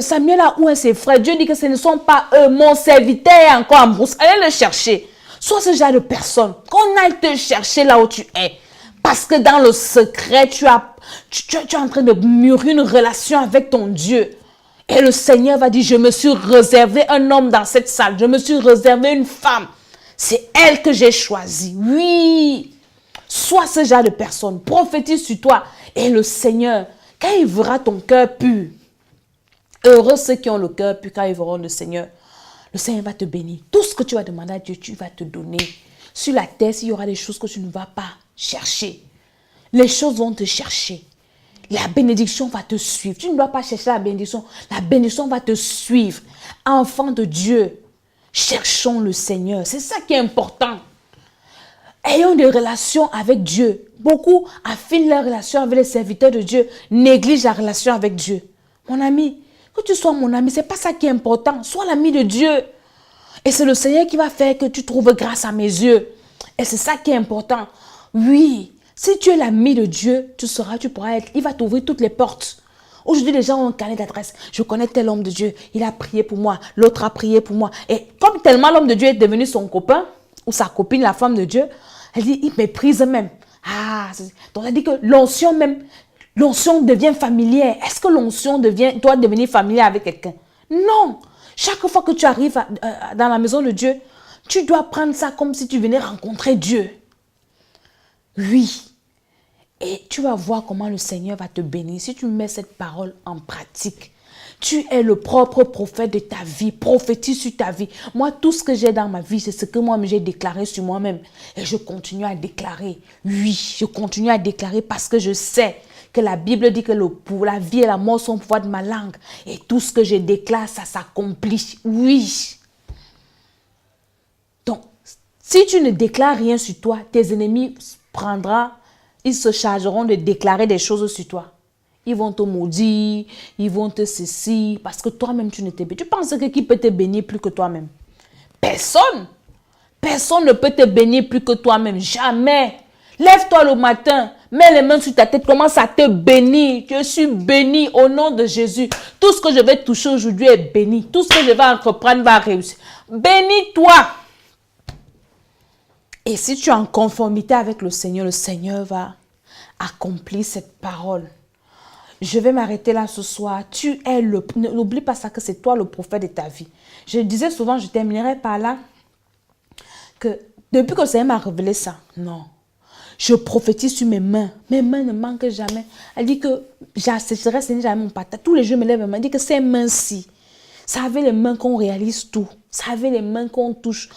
Samuel a oint ses frères. Dieu dit que ce ne sont pas eux. Mon serviteur est encore en brousse. Allez le chercher. Sois ce genre de personne. Qu'on aille te chercher là où tu es. Parce que dans le secret, tu es en train de mûrir une relation avec ton Dieu. Et le Seigneur va dire, je me suis réservé un homme dans cette salle. Je me suis réservé une femme. C'est elle que j'ai choisie. Oui. Sois ce genre de personne. Prophétise sur toi. Et le Seigneur, quand il verra ton cœur pur, heureux ceux qui ont le cœur pur quand ils verront le Seigneur va te bénir. Tout ce que tu vas demander à Dieu, tu vas te donner. Sur la terre, s'il y aura des choses que tu ne vas pas chercher, les choses vont te chercher. La bénédiction va te suivre. Tu ne dois pas chercher la bénédiction. La bénédiction va te suivre. Enfant de Dieu, cherchons le Seigneur. C'est ça qui est important. Ayons des relations avec Dieu. Beaucoup affinent leur relation avec les serviteurs de Dieu, négligent la relation avec Dieu. Mon ami, que tu sois mon ami, ce n'est pas ça qui est important. Sois l'ami de Dieu. Et c'est le Seigneur qui va faire que tu trouves grâce à mes yeux. Et c'est ça qui est important. Oui, si tu es l'ami de Dieu, tu pourras être. Il va t'ouvrir toutes les portes. Aujourd'hui, les gens ont un carnet d'adresse. Je connais tel homme de Dieu. Il a prié pour moi. L'autre a prié pour moi. Et comme tellement l'homme de Dieu est devenu son copain, ou sa copine, la femme de Dieu, elle dit, il méprise même. Donc elle dit que l'onction même, l'onction devient familière. Est-ce que l'onction doit devenir familière avec quelqu'un? Non. Chaque fois que tu arrives dans la maison de Dieu, tu dois prendre ça comme si tu venais rencontrer Dieu. Oui. Et tu vas voir comment le Seigneur va te bénir si tu mets cette parole en pratique. Tu es le propre prophète de ta vie. Prophétise sur ta vie. Moi, tout ce que j'ai dans ma vie, c'est ce que moi-même j'ai déclaré sur moi-même. Et je continue à déclarer. Oui, je continue à déclarer parce que je sais que la Bible dit que la vie et la mort sont au pouvoir de ma langue. Et tout ce que je déclare, ça s'accomplit. Oui. Donc, si tu ne déclares rien sur toi, tes ennemis ils se chargeront de déclarer des choses sur toi. Ils vont te maudire, ils vont te ceci, parce que toi-même, tu ne t'es béni. Tu penses que qui peut te bénir plus que toi-même? Personne. Personne ne peut te bénir plus que toi-même. Jamais. Lève-toi le matin, mets les mains sur ta tête, commence à te bénir. Je suis béni au nom de Jésus. Tout ce que je vais toucher aujourd'hui est béni. Tout ce que je vais entreprendre va réussir. Bénis-toi. Et si tu es en conformité avec le Seigneur va accomplir cette parole. Je vais m'arrêter là ce soir. N'oublie pas ça que c'est toi le prophète de ta vie. Je disais souvent, je terminerai par là, que depuis que le Seigneur m'a révélé ça, non. Je prophétise sur mes mains. Mes mains ne manquent jamais. Elle dit que j'assécherai jamais mon patate. Tous les jours, je me lève et me dit que ces mains-ci, ça avait les mains qu'on réalise tout. Vous savez, les mains qu'on touche.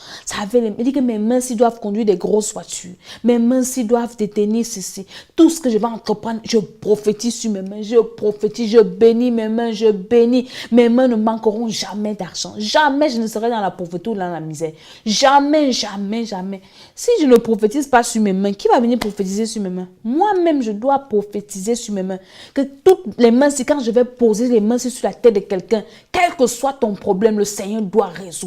Il dit que mes mains s'ils doivent conduire des grosses voitures. Mes mains s'ils doivent détenir ceci. Tout ce que je vais entreprendre, je prophétise sur mes mains. Je prophétise, je bénis mes mains, je bénis. Mes mains ne manqueront jamais d'argent. Jamais je ne serai dans la pauvreté ou dans la misère. Jamais, jamais, jamais. Si je ne prophétise pas sur mes mains, qui va venir prophétiser sur mes mains? Moi-même, je dois prophétiser sur mes mains. Que toutes les mains, c'est quand je vais poser les mains sur la tête de quelqu'un, quel que soit ton problème, le Seigneur doit résoudre.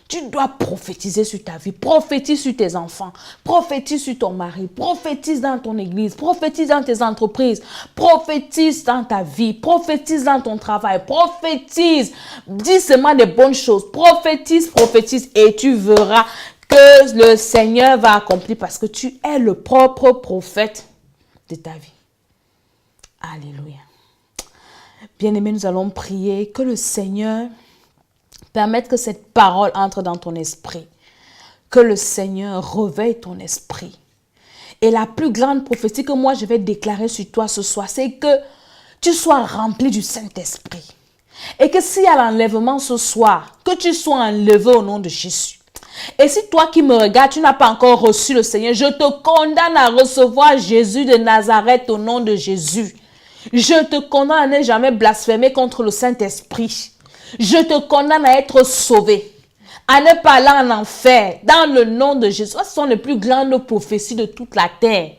Tu dois prophétiser sur ta vie, prophétise sur tes enfants, prophétise sur ton mari, prophétise dans ton église, prophétise dans tes entreprises, prophétise dans ta vie, prophétise dans ton travail, prophétise, dis seulement des bonnes choses, prophétise, prophétise et tu verras que le Seigneur va accomplir parce que tu es le propre prophète de ta vie. Alléluia. Bien-aimés, nous allons prier que le Seigneur permette que cette parole entre dans ton esprit. Que le Seigneur réveille ton esprit. Et la plus grande prophétie que moi je vais déclarer sur toi ce soir, c'est que tu sois rempli du Saint-Esprit. Et que s'il y a l'enlèvement ce soir, que tu sois enlevé au nom de Jésus. Et si toi qui me regardes, tu n'as pas encore reçu le Seigneur, je te condamne à recevoir Jésus de Nazareth au nom de Jésus. Je te condamne à ne jamais blasphémer contre le Saint-Esprit. Je te condamne à être sauvé, à ne pas aller en enfer, dans le nom de Jésus. Ce sont les plus grandes prophéties de toute la terre.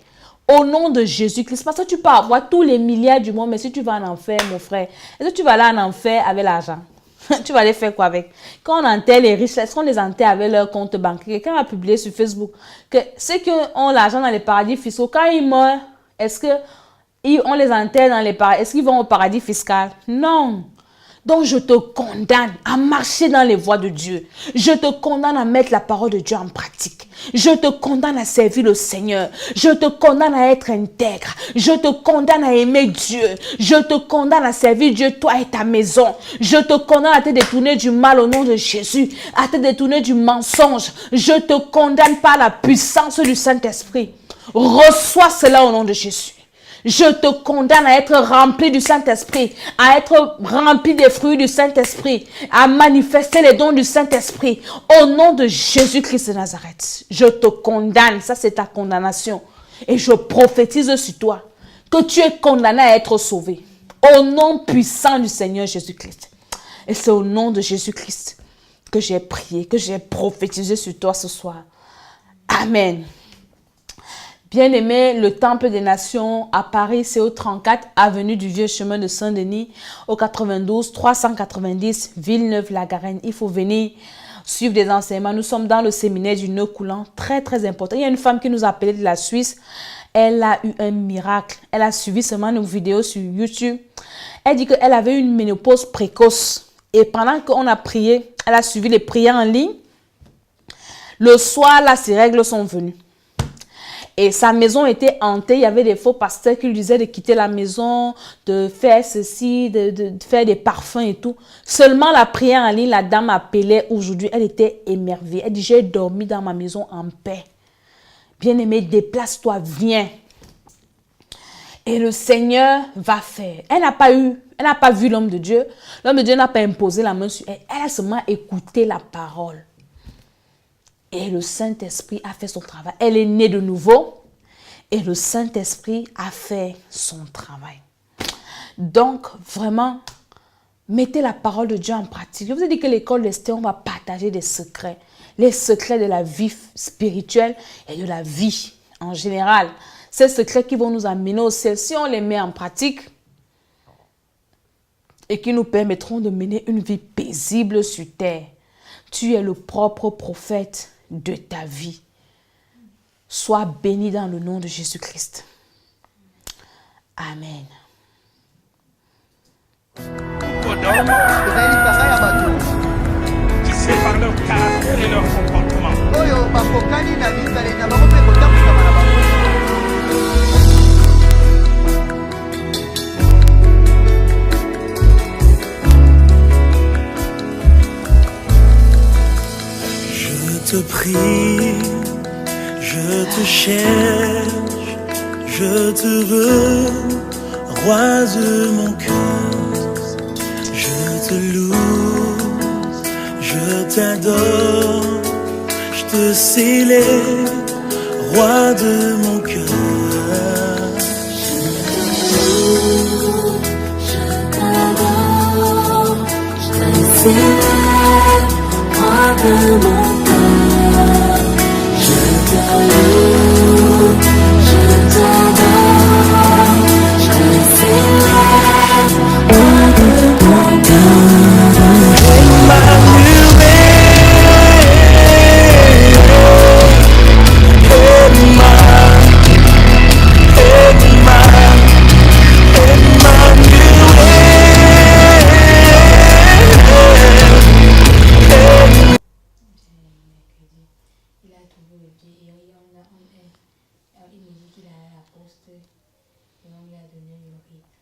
Au nom de Jésus-Christ. Parce que tu peux avoir tous les milliards du monde, mais si tu vas en enfer, mon frère, est-ce que tu vas aller en enfer avec l'argent? Tu vas aller faire quoi avec? Quand on enterre les riches, est-ce qu'on les enterre avec leur compte bancaire? Quelqu'un a publié sur Facebook que ceux qui ont l'argent dans les paradis fiscaux, quand ils meurent, est-ce qu'on les enterre dans les paradis? Est-ce qu'ils vont au paradis fiscal? Non. Donc, je te condamne à marcher dans les voies de Dieu. Je te condamne à mettre la parole de Dieu en pratique. Je te condamne à servir le Seigneur. Je te condamne à être intègre. Je te condamne à aimer Dieu. Je te condamne à servir Dieu, toi et ta maison. Je te condamne à te détourner du mal au nom de Jésus, à te détourner du mensonge. Je te condamne par la puissance du Saint-Esprit. Reçois cela au nom de Jésus. Je te condamne à être rempli du Saint-Esprit, à être rempli des fruits du Saint-Esprit, à manifester les dons du Saint-Esprit. Au nom de Jésus-Christ de Nazareth, je te condamne, ça c'est ta condamnation. Et je prophétise sur toi que tu es condamné à être sauvé. Au nom puissant du Seigneur Jésus-Christ. Et c'est au nom de Jésus-Christ que j'ai prié, que j'ai prophétisé sur toi ce soir. Amen. Bien-aimé, le Temple des Nations à Paris, c'est au 34 avenue du Vieux Chemin de Saint-Denis, au 92 390 Villeneuve-la-Garenne. Il faut venir suivre des enseignements. Nous sommes dans le séminaire du nœud coulant, très très important. Il y a une femme qui nous a appelé de la Suisse. Elle a eu un miracle. Elle a suivi seulement nos vidéos sur YouTube. Elle dit qu'elle avait une ménopause précoce. Et pendant qu'on a prié, elle a suivi les prières en ligne. Le soir, là, ses règles sont venues. Et sa maison était hantée. Il y avait des faux pasteurs qui lui disaient de quitter la maison, de faire ceci, de faire des parfums et tout. Seulement la prière en ligne, la dame appelait aujourd'hui. Elle était émerveillée. Elle dit, j'ai dormi dans ma maison en paix. Bien-aimé, déplace-toi, viens. Et le Seigneur va faire. Elle n'a pas vu l'homme de Dieu. L'homme de Dieu n'a pas imposé la main sur elle. Elle a seulement écouté la parole. Et le Saint-Esprit a fait son travail. Elle est née de nouveau. Et le Saint-Esprit a fait son travail. Donc, vraiment, mettez la parole de Dieu en pratique. Je vous ai dit que l'école d'Esther, on va partager des secrets. Les secrets de la vie spirituelle et de la vie en général. Ces secrets qui vont nous amener au ciel, si on les met en pratique et qui nous permettront de mener une vie paisible sur terre. Tu es le propre prophète de ta vie. Sois béni dans le nom de Jésus-Christ. Amen. Tu sais par leur caractère et leur comportement. Je te prie, je te cherche, je te veux, roi de mon cœur. Je te loue, je t'adore, je te célèbre, roi de mon cœur. Je t'adore, je te célèbre, roi de mon cœur. Je te loue, je t'adore, je te célèbre, roi de mon cœur. Il a trouvé le pied et il me dit qu'il a la poste et on lui a donné le rythme.